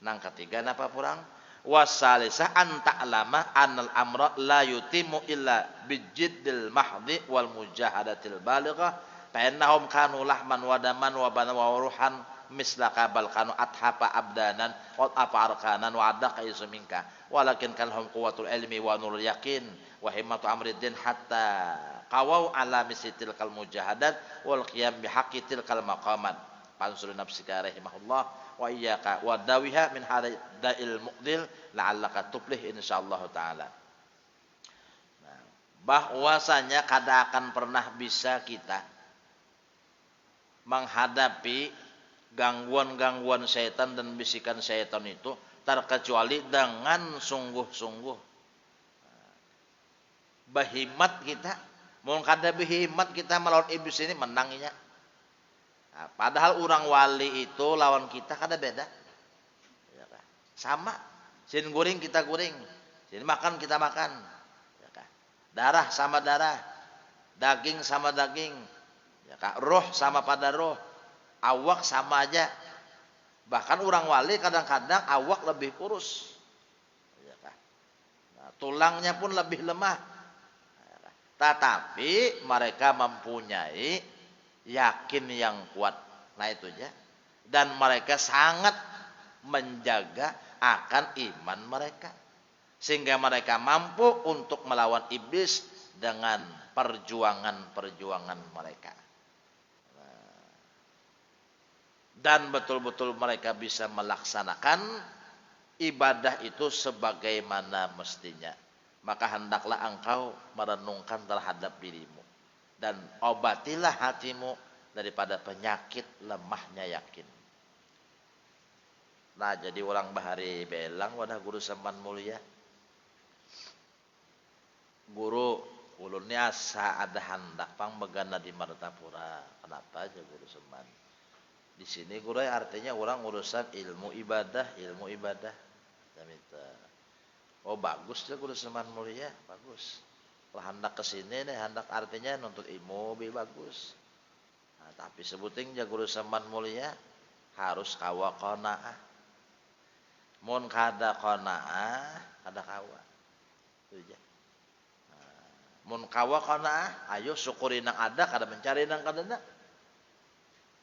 Yang ketiga napa kurang? Wasalisah an ta'lama anal amra la yutimu illa bijiddil mahdhi wal mujahadatil balighah fa innahum kanu lahman wa daman wa bana wa ruhan mislaka bal kanu athapa abdanan wa afarkanan wa adaka isminka walakin kalhum quwwatul ilmi wa nurul yakin wa himmatu amriddin hatta qawau ala misitil kal mujahadat wal qiyam bihaqqi tilkal maqamat pansur nafsika rahimahullah wa iyyaka wa dawiha min hadail muqdil la'allaka tuflih insyaallah taala. Nah, bahwasanya kada akan pernah bisa kita menghadapi gangguan-gangguan syaitan dan bisikan syaitan itu terkecuali dengan sungguh-sungguh berhimmat kita. Mun kada berhimmat kita melawan iblis ini menangnya. Nah, padahal orang wali itu lawan kita kada beda. Ya kan? Sama. Sin guring kita guring. Sin makan kita makan. Ya kan? Darah sama darah. Daging sama daging. Ya kan? Roh sama pada roh. Awak sama aja. Bahkan orang wali kadang-kadang awak lebih kurus. Ya kan? Nah, tulangnya pun lebih lemah. Ya kan? Tetapi mereka mempunyai yakin yang kuat. Nah itu aja. Dan mereka sangat menjaga akan iman mereka. Sehingga mereka mampu untuk melawan iblis dengan perjuangan-perjuangan mereka. Dan betul-betul mereka bisa melaksanakan ibadah itu sebagaimana mestinya. Maka hendaklah engkau merenungkan terhadap dirimu. Dan obatilah hatimu daripada penyakit lemahnya yakin. Nah jadi orang bahari belang wadah guru semban mulia. Guru ulunnya asa ada hendak pang begana di Martapura. Kenapa aja guru semban? Di sini guru artinya orang urusan ilmu ibadah. Oh bagus ya guru semban mulia, bagus. Kalau hendak kesini nih, hendak artinya nuntut ilmu lebih bagus. Nah, tapi sebuting guru semban mulia harus kawa qanaah. Mun kada qanaah, kada kawa. Itu aja. Nah, mun kawa qanaah, ayo syukuri nang ada, kada mencari nang kada ada.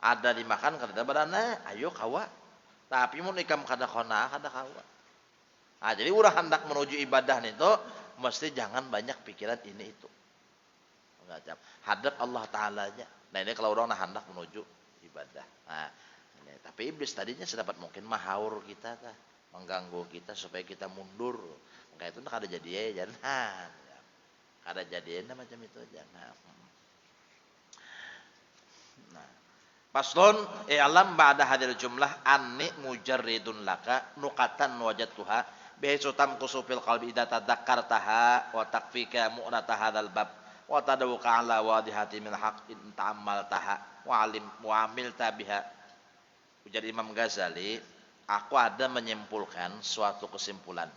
Ada dimakan kada barana, ayo kawa. Tapi mun ikam kada qanaah, kada kawa. Nah, jadi urang hendak menuju ibadah nih tuh mesti jangan banyak pikiran ini itu. Hadap Allah Ta'ala aja. Nah ini kalau orang hendak menuju ibadah. Nah, ini. Tapi iblis tadinya sedapat mungkin mahaur kita, mengganggu kita supaya kita mundur. Maka itu kada jadi ya jangan. Kada jadi macam itu jangan. Nah, paslon alam ba'da hadil jumlah anni mujarridun laka nuqatan wajadtuha bihaitsu tamkusu fil qalbi idza tadakkartaha wa takfika mu'nata hadzal bab wa tadawuka ala wadihati min haqq in ta'ammaltaha wa alim mu'amilta biha. Ujar Imam Ghazali, aku ada menyimpulkan suatu kesimpulan.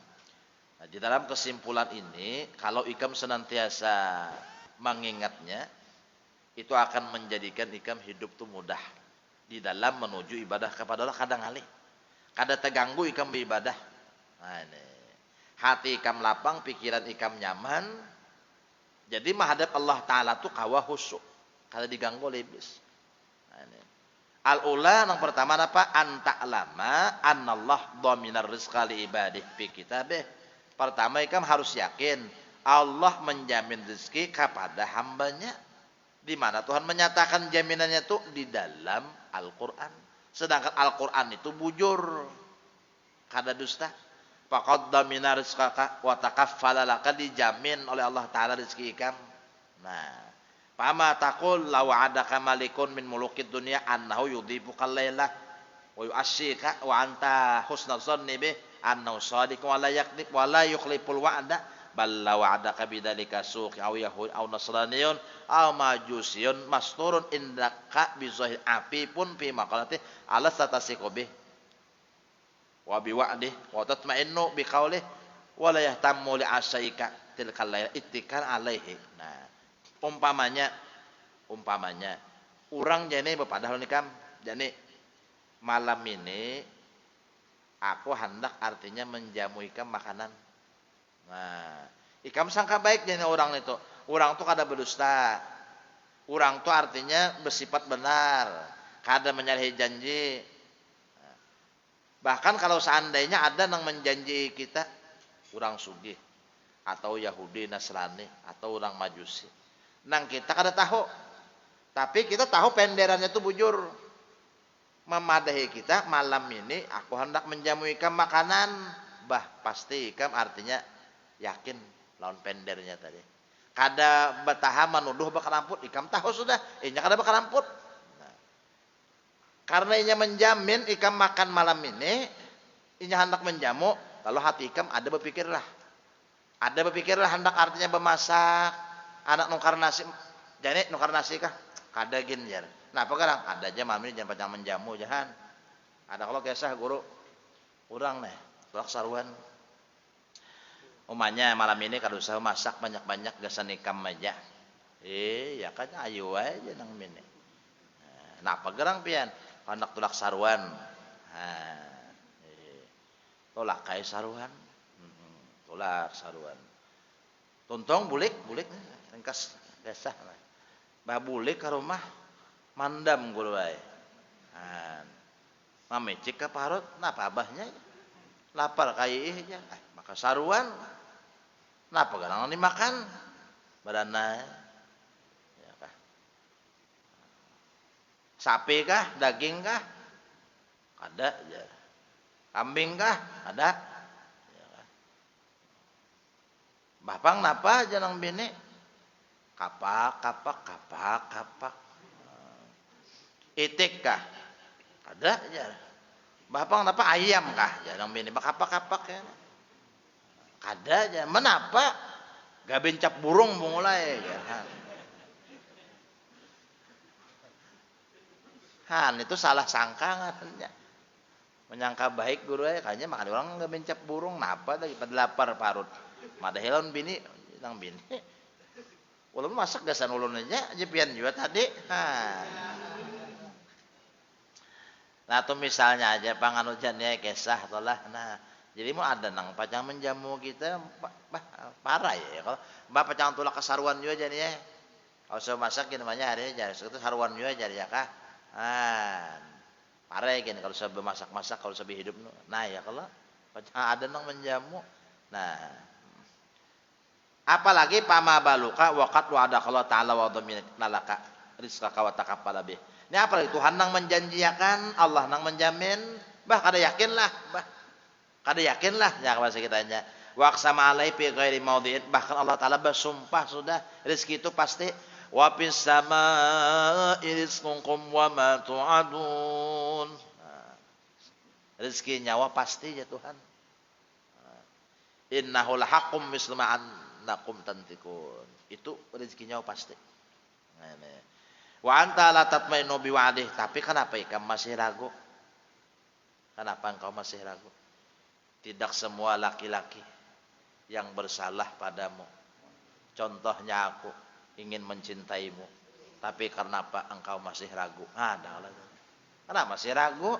Nah, di dalam kesimpulan ini kalau ikam senantiasa mengingatnya itu akan menjadikan ikam hidup itu mudah di dalam menuju ibadah kepada Allah. Kadang kali kada terganggu ikam beribadah. Nah, ini. Hati ikam lapang, pikiran ikam nyaman. Jadi menghadap Allah Ta'ala itu kawa khusyuk. Kada diganggu oleh iblis. Nah, ini. Al-ula yang pertama apa? Anta'lama annallah dhaminar rizqa li ibadih fi kitabih. Pertama ikam harus yakin Allah menjamin rezeki kepada hambanya. Di mana Tuhan menyatakan jaminannya itu di dalam Al-Quran. Sedangkan Al-Quran itu bujur. Kada dusta. Faqaddamina rizqaka wa takaffala laka, dijamin oleh Allah Ta'ala rezeki ikam. Nah, fama taqul law adaka malikun min mulukid dunya annahu yudhibuka lailah. wa yu'asyika wa anta husnuzanni bih annahu shadiq wa la yakdzib wa la yukhliful wa'da balla wa'adaka bidzalika suq aw yahud aw nasraniyun aw majusiyun masturun indaka bi zahir api pun fi maqalati ala satasiqu bih wa bi wa'dih wa tatma'innu bi qaulih wa la yahtammu li asyika tilkal lail ittikal alaihi. Nah, umpamanya urang jane bepadahal nikam jane malam ini aku hendak artinya menjamu ikam makanan. Nah, ikam sangka baik jane orang itu. Orang tuh kada berdusta. Orang tuh artinya bersifat benar, kada menyalahi janji. Bahkan kalau seandainya ada yang menjanji kita orang sugih atau Yahudi Nasrani atau orang Majusi, nang kita kada tahu. Tapi kita tahu penderannya itu bujur memadahi kita malam ini aku hendak menjamu ikam makanan. Bah pasti ikam artinya yakin lawan pendernya tadi. Kada bataha menuduh bakal amput, ikam tahu sudah, inya kada bakal amput. Nah, karena inya menjamin ikam makan malam ini, inya hendak menjamu, lalu hati ikam ada berpikirlah hendak artinya bemasak, anak nukar nasi, jadi nukar nasi kah? Kada gin jar. Nah, apa kadang ada aja malam ini jangan panjang menjamu jahan. Ada kalau kisah guru urang nih, tulak saruan. Umanya malam ini kada usah masak banyak-banyak gasan ikam aja. Ya kan ayo aja nang mini. Nah, apa gerang pian? Anak tulak saruan. Tolak kai saruan. Tolak saruan. Tuntong bulik ringkas gesah. Bah bulik ka rumah mandam guru bae. Mamecik ka parut, napa abahnya? Lapar kai aja. Maka saruan. Napa ganang dimakan? Badana. Ya kah? Sapi kah? Daging kah? Ada aja. Kambing kah? Ada. Ya kah? Bapang napa aja nang bini? Kapak. Itik kah? Ada aja. Bapang napa ayam kah? Jangan bini kapak ya. Ada aja. Menapa? Gabin cap burung mulai ya. Han itu salah sangka katanya. Menyangka baik guru ya kayaknya makan orang gabin cap burung napa lagi pada lapar parut. Madahilon bini nang bini. Ulun masak gasan ulun aja pian juga tadi. Nah, tuh misalnya aja panganujannya kisah tolah. Nah, jadi mau ada nang pacang menjamu kita parah ya. Kalau mbak pacang tulak kesaruan juga jadi ya. Kalau saya masak namanya hari ini jadi itu saruan juga jadi ya kah. Parah ya gini kalau saya masak kalau saya hidup. Nah ya kalau pacang ada nang menjamu. Nah, apalagi pama baluka waqat wa ada kalau ta'ala wa dhamin lalaka rizqaka wa taqabbal bih. Ini apa lagi Tuhan nang menjanjikan, Allah nang menjamin, kada yakinlah ya bahasa kitanya. Wa aqsama alai fi ghairi maudhi'in, bahkan Allah taala bersumpah sudah rezeki itu pasti. Wa fis samaa'i rizqukum wa ma tu'adun. Rezeki nyawa pasti ya Tuhan. Innahu lahaqqum mislu ma annakum tantikun. Itu rezeki nyawa pasti. Nah, wa anta la tatmainu bi wa'dih, tapi kenapa ikam masih ragu? Kenapa engkau masih ragu? Tidak semua laki-laki yang bersalah padamu. Contohnya aku ingin mencintaimu, tapi kenapa engkau masih ragu? Kenapa masih ragu?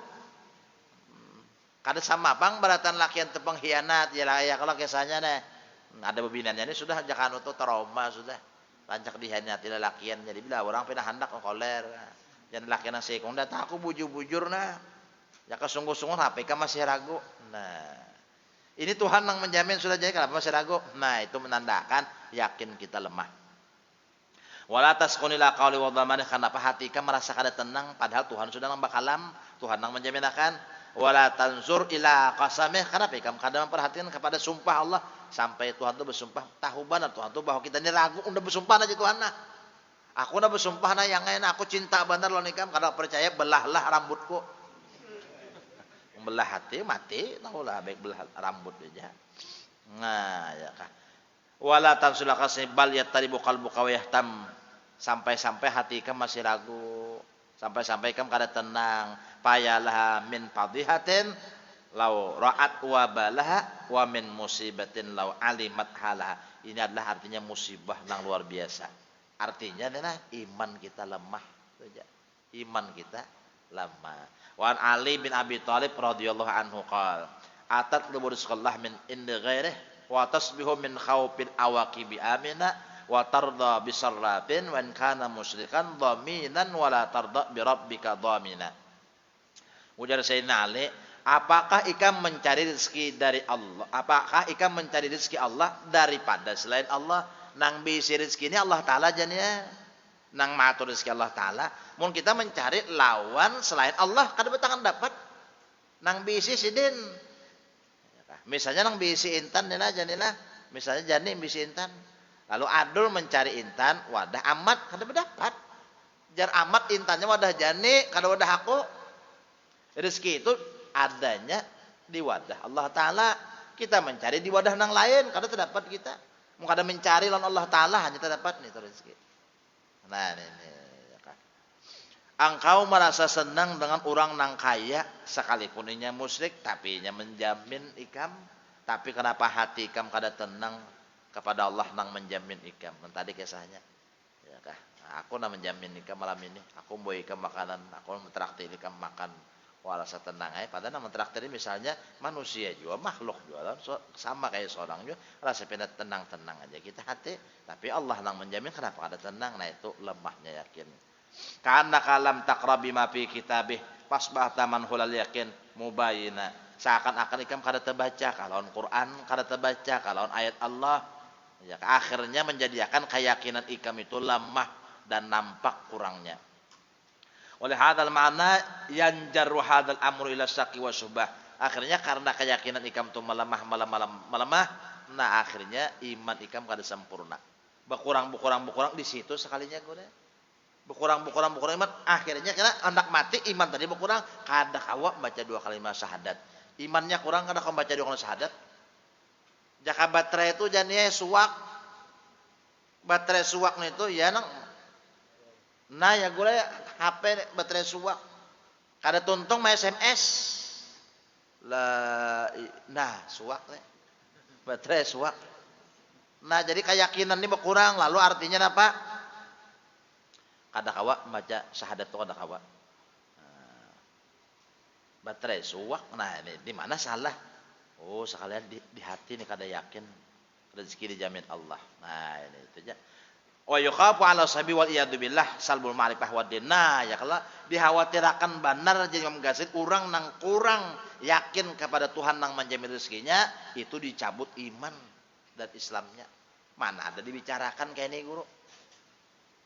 Kada sama bang beratan laki yang tepeng hianat ya kalau kisahnya nih. Ada bebinannya ini sudah jangan untuk trauma sudah. Lancak dihianati lelakian jadi bila orang pindah hendak koler jangan lelakian yang sekong datang aku bujur nah ya kesungguh-sungguh HP masih ragu. Nah ini Tuhan yang menjamin sudah jadi kenapa masih ragu. Nah itu menandakan yakin kita lemah. Wala tasqunila qauli wa dhamani, kenapa hati kamu merasa kada tenang padahal Tuhan sudah nang bakalam, Tuhan nang menjamin akan. Wala tanzur ila qasamih, kenapa kamu kada memperhatikan kepada sumpah Allah sampai Tuhan itu bersumpah tahu benar Tuhan itu bahwa kita ini ragu udah bersumpah aja Tuhan nah. Aku udah bersumpah nah yang enak aku cinta benar loh nikam kada percaya belahlah rambutku. Belah hati mati, tahulah baik belah rambut aja. Nah, ya kah. Wala tansulaka bal yattaribu qalbuka wa yahtam. Sampai-sampai hati ikam masih ragu. Sampai-sampai ikam kada tenang. Payalah min fadihatin law ra'at wa balaha wa min musibatin law alimat halaha. Ini adalah artinya musibah yang luar biasa. Artinya adalah iman kita lemah. Iman kita lemah. Wa Ali bin Abi Thalib radhiyallahu anhu qala atat rizqallah min indi ghairih wa tasbihu min khaufin awaqibi amina wa tarda bisarrafin wa in kana musyrikan dhaminan wa la tarda bi rabbika dhamina. Ujar Sayyidina Ali, apakah ikam mencari rezeki dari Allah? Apakah ikam mencari rezeki Allah daripada selain Allah? Nang bisi rezeki ini Allah Ta'ala jadinya. Nang matur rezeki Allah Ta'ala. Mun kita mencari lawan selain Allah, kada betangan dapat. Nang bisi sidin. Misalnya nang bisi intan jadilah. Misalnya jani bisi intan. Lalu adul mencari intan, wadah amat kada berdapat. Jar amat intannya wadah jani, kada wadah aku. Rezeki itu adanya di wadah Allah Ta'ala. Kita mencari di wadah nang lain, kada terdapat kita. Mau kada mencari lawan Allah Ta'ala hanya terdapat nih rezeki. Nah ini. Engkau merasa senang dengan orang nang kaya sekalipun inya musyrik, tapi inya menjamin ikam. Tapi kenapa hati ikam kada tenang kepada Allah nang menjamin ikam? Tadi kisahnya. Ya kah? Aku nang menjamin ikam malam ini. Aku mau ikam makanan, aku mentraktir ikam makan. Walasa tenang aja. Padahal nang mentraktir misalnya manusia juga, makhluk juga, sama kayak seorang juga. Rasa penat tenang-tenang aja kita hati. Tapi Allah nang menjamin kenapa kada tenang? Nah itu lemahnya yakin. Karena kalam takrabi ma fi kitabih pasbah taman hulal yakin mubayina. Seakan-akan ikam kada terbaca kalau Quran, kada terbaca kalau ayat Allah. Ya, akhirnya menjadikan keyakinan ikam itu lemah dan nampak kurangnya. Oleh hadal makna yanjaru hadal amru ila syaqi wa syubah. Akhirnya karena keyakinan ikam itu melemah, nah akhirnya iman ikam kada sempurna. Berkurang di situ sekalinya gue. Berkurang iman, akhirnya kena hendak mati iman tadi berkurang, kada kawa baca 2 kalimat syahadat. Imannya kurang kada kawa baca 2 kalimat syahadat. Jaka baterai itu jadinya suwak. Baterai suwak itu ya nang. Nah ya gue HP baterai suwak. Kada tuntung main SMS. Nah suwak nih. Baterai suwak. Nah jadi keyakinan ini berkurang, lalu artinya apa? Kada kawa baca syahadat itu kada kawa. Baterai suwak. Nah ini di mana salah? Oh sekalian di hati nih kada yakin rezeki dijamin Allah. Nah ini itu aja. Wa yukhafu ala sabi wal iyadu billah salbul ma'rifah wa din. Nah ya kalau dikhawatirkan benar jadi menggasit orang nang kurang yakin kepada Tuhan nang menjamin rezekinya, itu dicabut iman dan Islamnya. Mana ada dibicarakan kayak ini guru?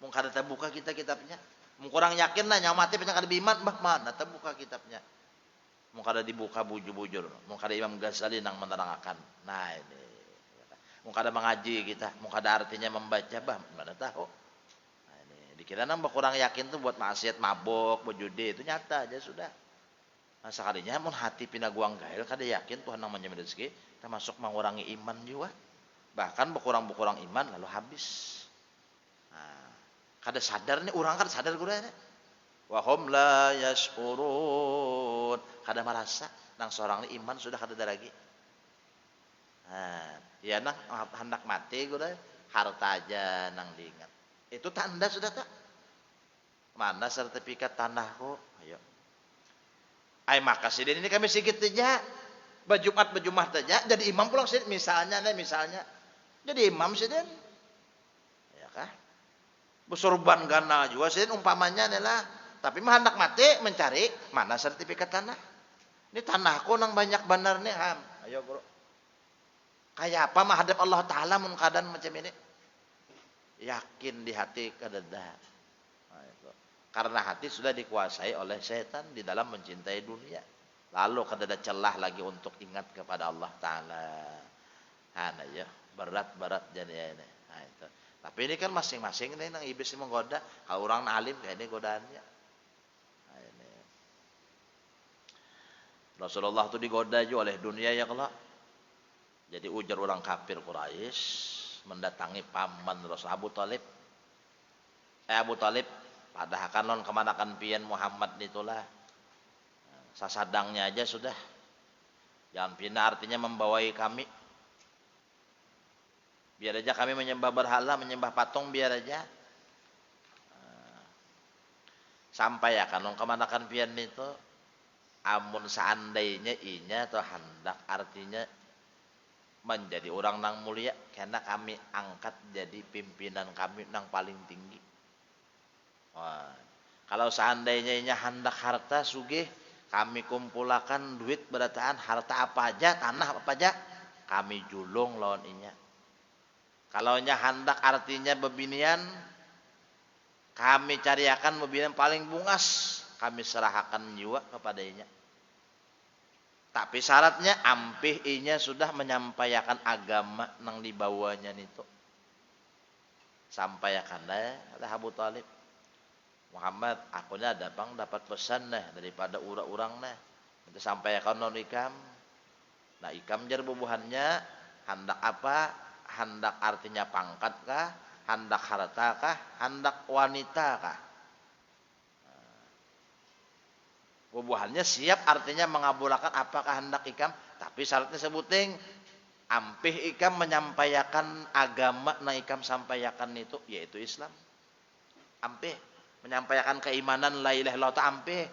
Mung kada terbuka kita kitabnya. Mung kurang yakin lah nyawa mati penyak kada biman, bah mana terbuka kitabnya. Mung kada dibuka bujur-bujur. Mung kada Imam Ghazali nang menerangkan. Nah ini. Mung kada mengaji kita, mung kada artinya membaca, bah mana tahu. Nah ini dikira nang kurang yakin tuh buat maksiat, mabok, berjudi itu nyata aja sudah. Nah sekalinya mun hati pinaguang gael kada yakin Tuhan nang menjamin rezeki, termasuk mengurangi iman juga. Bahkan berkurang iman lalu habis. Kada sadar nih orang kada sadar gue nih. Wa hum la yashkurun. Kada merasa nang seorang ini iman sudah kada ada lagi. Nah, ya nang hendak mati gue harta aja nang diingat. Itu tanda sudah tak? Mana sertifikat tanahku? Ayo. Ay makasih ini kami sikit aja. Berjumat saja jadi imam pulang sih misalnya. Jadi imam sih den. Ya kah? Bersorban gana juga sih umpamanya adalah tapi mah hendak mati mencari mana sertifikat tanah. Ini tanahku nang banyak benar nih ham. Ayo bro. Kayak apa mah hadap Allah Ta'ala mun keadaan macam ini. Yakin di hati kadada. Nah, karena hati sudah dikuasai oleh setan di dalam mencintai dunia. Lalu kadada celah lagi untuk ingat kepada Allah Ta'ala. Nah ya berat jadi ini. Nah itu. Tapi ini kan masing-masing nih nang iblis menggoda. Kalau orang alim kayak ini godaannya. Nah, ini. Rasulullah itu digoda juga oleh dunia ya kelak. Jadi ujar orang kafir Quraisy mendatangi paman Rasul Abu Talib. Abu Talib padahal kan non kemanakan pian Muhammad itulah. Sasadangnya aja sudah. Jangan pindah artinya membawai kami. Biar aja kami menyembah berhala, menyembah patung biar aja. Sampai ya kan non kemanakan pian itu amun seandainya inya atau hendak artinya menjadi orang nang mulia karena kami angkat jadi pimpinan kami nang paling tinggi. Wah, kalau seandainya inya hendak harta sugih kami kumpulakan duit berataan harta apa aja tanah apa aja kami julung lawan inya. Kalau inya hendak artinya bebinian kami cariakan bebinian paling bungas kami serahkan jiwa kepada inya. Tapi syaratnya ampih inya sudah menyampaikan agama nang dibawanya itu. Sampaikan ada Abu Talib. Muhammad, akunya dapat pesan daripada urang-urang Itu sampaikan non ikam. Nah ikam jar bubuhannya hendak apa? Hendak artinya pangkat kah? Hendak harta kah? Hendak wanita kah? Bubuhannya siap artinya mengabulkan apakah hendak ikam, tapi syaratnya sebuting ampih ikam menyampaikan agama na ikam sampaikan itu yaitu Islam. Ampih menyampaikan keimanan la ilaha illallah ampih.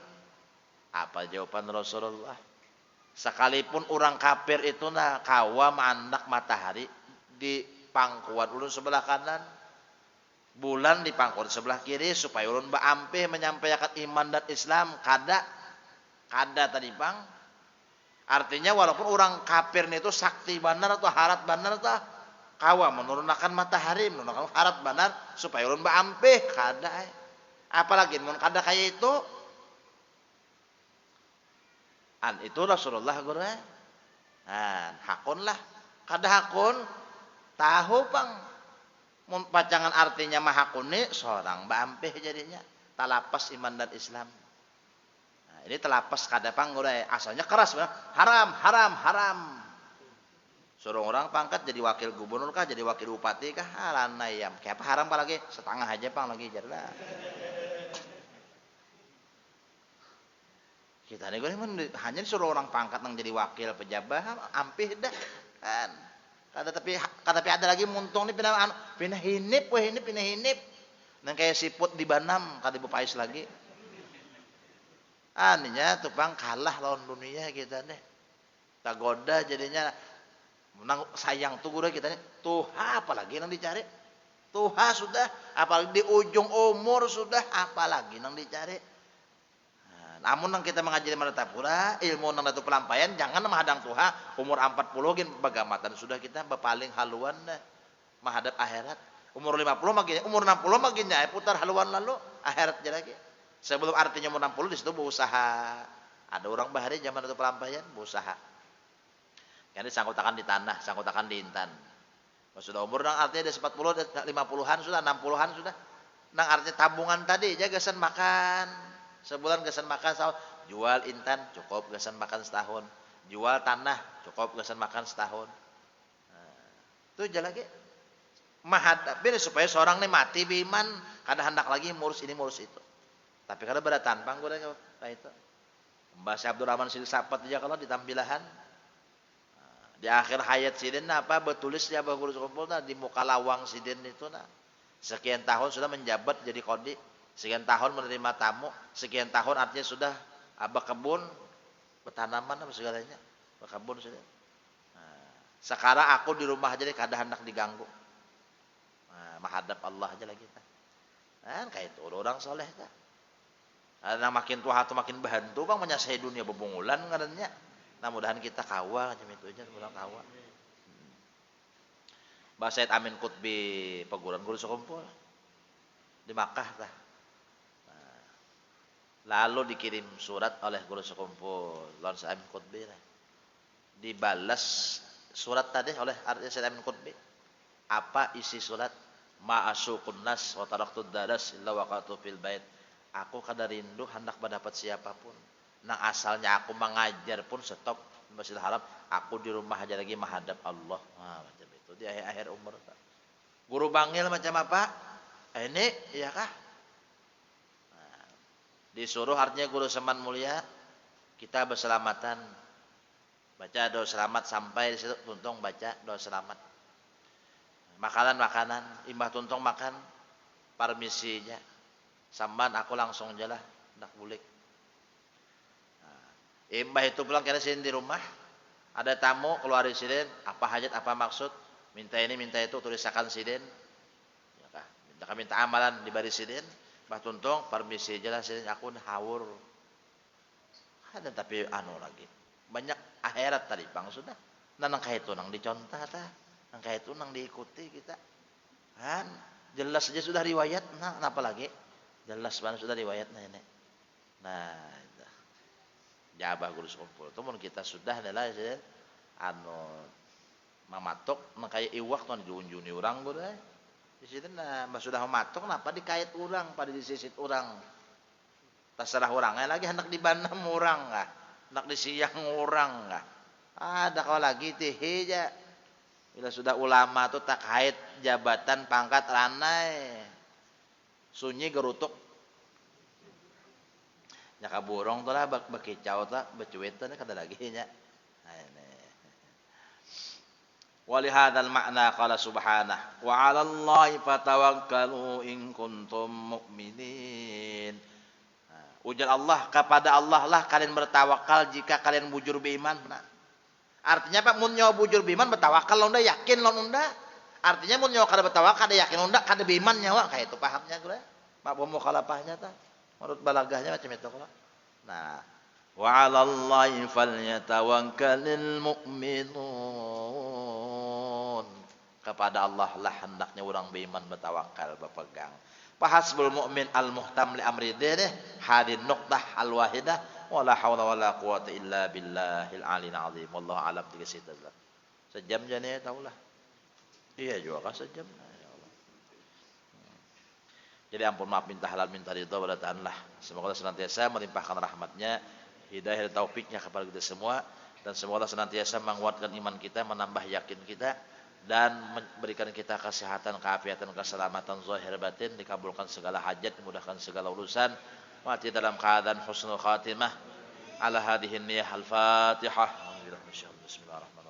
Apa jawaban Rasulullah? Sekalipun orang kafir itu kawam anak matahari di pangkuan ulun sebelah kanan, bulan di pangkuan sebelah kiri supaya ulun ampih menyampaikan iman dan Islam kada tadi bang, artinya walaupun orang kafir itu sakti benar atau harat benar atau kawa menurunkan matahari menurunkan harat benar supaya ulun baampeh kada, apalagi mun kada kayak itu, itu Rasulullah guru, hakun lah, kada hakun, tahu bang, mun pacangan artinya mahakuni seorang baampeh jadinya, talapas iman dan Islam. Ini telapas kada panggurai asalnya keras haram suruh orang pangkat jadi wakil gubernur kah jadi wakil bupati kah halanayam kayak apa haram apalagi setengah aja pang lagi jarlah kita nih gue hanya disuruh orang pangkat nang jadi wakil pejabat ampih dah kan tapi ada lagi muntung nih pindah hinip nang kayak siput di Banam kada bupais lagi. Aninya tupang kalah lawan dunia kita deh. Tagoda jadinya menang sayang tuh gua kita nih. Tuha apalagi nang dicari. Tuha sudah apalagi di ujung umur sudah apalagi nang dicari. Namun nang kita mengajari Martapura ilmu nang datu pelampaian jangan menghadang Tuha umur 40 gin bagamatan sudah kita bepaling haluan dah menghadap akhirat. Umur 50 makin umur 60 makin putar haluan lalu akhirat jadi lagi. Sebelum artinya umur 60 di situ berusaha. Ada orang bahari zaman itu pelampaian berusaha. Jadi sangkutakan di tanah, sangkutakan di intan. Pas sudah umur nang artinya ada 40, 50-an sudah, 60-an sudah. Nang artinya tabungan tadi aja gasan makan. Sebulan gasan makan setahun. Jual intan cukup gasan makan setahun. Jual tanah cukup gasan makan setahun. Itu aja lagi. Mahadapin supaya seorang ini mati beriman, kada hendak lagi ngurus ini ngurus itu. Tapi kada berat tanpang gue kayak itu. Mbah Abdurrahman Silsapat aja kalau ditampilahan di akhir hayat sidin apa betulis ya bah guru kumpul di muka lawang sidin itu sekian tahun sudah menjabat jadi kodi, sekian tahun menerima tamu, sekian tahun artinya sudah abah kebun bertanaman apa segalanya berkebun sudah. Sekarang aku di rumah aja kada hendak diganggu. Menghadap Allah aja lagi kita. Kayak itu orang soleh kan. Nah makin tua atau makin bantu bang menyasai dunia bebungulan ngarannya. Nah mudahan kita kawal macam itu aja mudah kawal. Mbah Said Amin Qutbi peguran guru sekumpul di Makkah tah. Lalu dikirim surat oleh guru sekumpul lawan Said Amin Qutbi. Dibalas surat tadi oleh Said Amin Qutbi. Apa isi surat? Ma'asyukun nas wa taraktud daras illa waqatu fil bait. Aku kada rindu hendak mendapat siapapun Nang asalnya aku mengajar pun stop di Masjidil Haram, aku di rumah aja lagi menghadap Allah. Nah, macam itu di akhir umur. Guru bangil macam apa? Ini, iya kah? Nah, disuruh artinya guru seman mulia, kita berselamatan. Baca doa selamat sampai di situ tuntung baca doa selamat. Makanan-makanan, imbah tuntung makan, permisinya. Samban aku langsung aja lah, ndak boleh. Nah, imbah itu pulang kira sini di rumah, ada tamu keluar di sini, apa hajat, apa maksud, minta ini, minta itu, tulisakan sini. Minta amalan di baris sidin, bah tuntung permisi aja lah sidin aku hawur. Ada tapi anu lagi. Banyak akhirat tadi bang sudah. Nang kayak itu nang dicontoh ta, nang kayak itu nang diikuti kita. Kan jelas saja sudah riwayat, nah kenapa lagi? Jelas banget sudah riwayat ini. Nah, itu. Jabah guru sekumpul. Itu mun kita sudah adalah sidin anu mamatok nang kayak iwak tuh diunjuni urang guru. Di situ nah sudah mematok kenapa dikait orang pada disisit orang terserah orangnya lagi hendak dibanam orang nggak hendak disiang orang nggak ada kalau lagi teh aja bila sudah ulama tuh tak kait jabatan pangkat ranai sunyi gerutuk nyaka burung tuh lah bakicau tuh becuit tuh kada lagi nya walihadzal makna qala subhanahu wa 'alallahi fatawakkalu in kuntum mu'minin. Ujar Allah, kepada Allah lah kalian bertawakal jika kalian bujur beriman. Nah, artinya Pak mun nyawa bujur beriman bertawakal lawan yakin lawan unda. Artinya mun nyawa kada bertawakal kada yakin unda kada beriman nyawa kayak itu pahamnya gue. Mak mukhalafahnya tah. Menurut balagahnya macam itu kalau. Nah, wa 'alallahi falyatawakkalul mu'minun. Kepada Allah lah hendaknya orang beriman bertawakal berpegang. Fahasbul mu'min al-muhtam li amri deh hadin nuqtah al-wahidah wala haula wala quwata illa billahil aliyil azim. Wallahu alam 3 situ. Sejam jane taulah. Iya juga kan sejam. Ya Allah. Jadi ampun maaf minta halal minta ridha pada Allah. Semoga Allah senantiasa melimpahkan rahmatnya, hidayah dan taufiknya kepada kita semua dan semoga Allah senantiasa menguatkan iman kita, menambah yakin kita dan memberikan kita kesehatan, keafiatan, keselamatan zahir batin, dikabulkan segala hajat, dimudahkan segala urusan, mati dalam keadaan husnul khatimah. Ala hadhihi niyyah al-Fatihah. Bismillahirrahmanirrahim.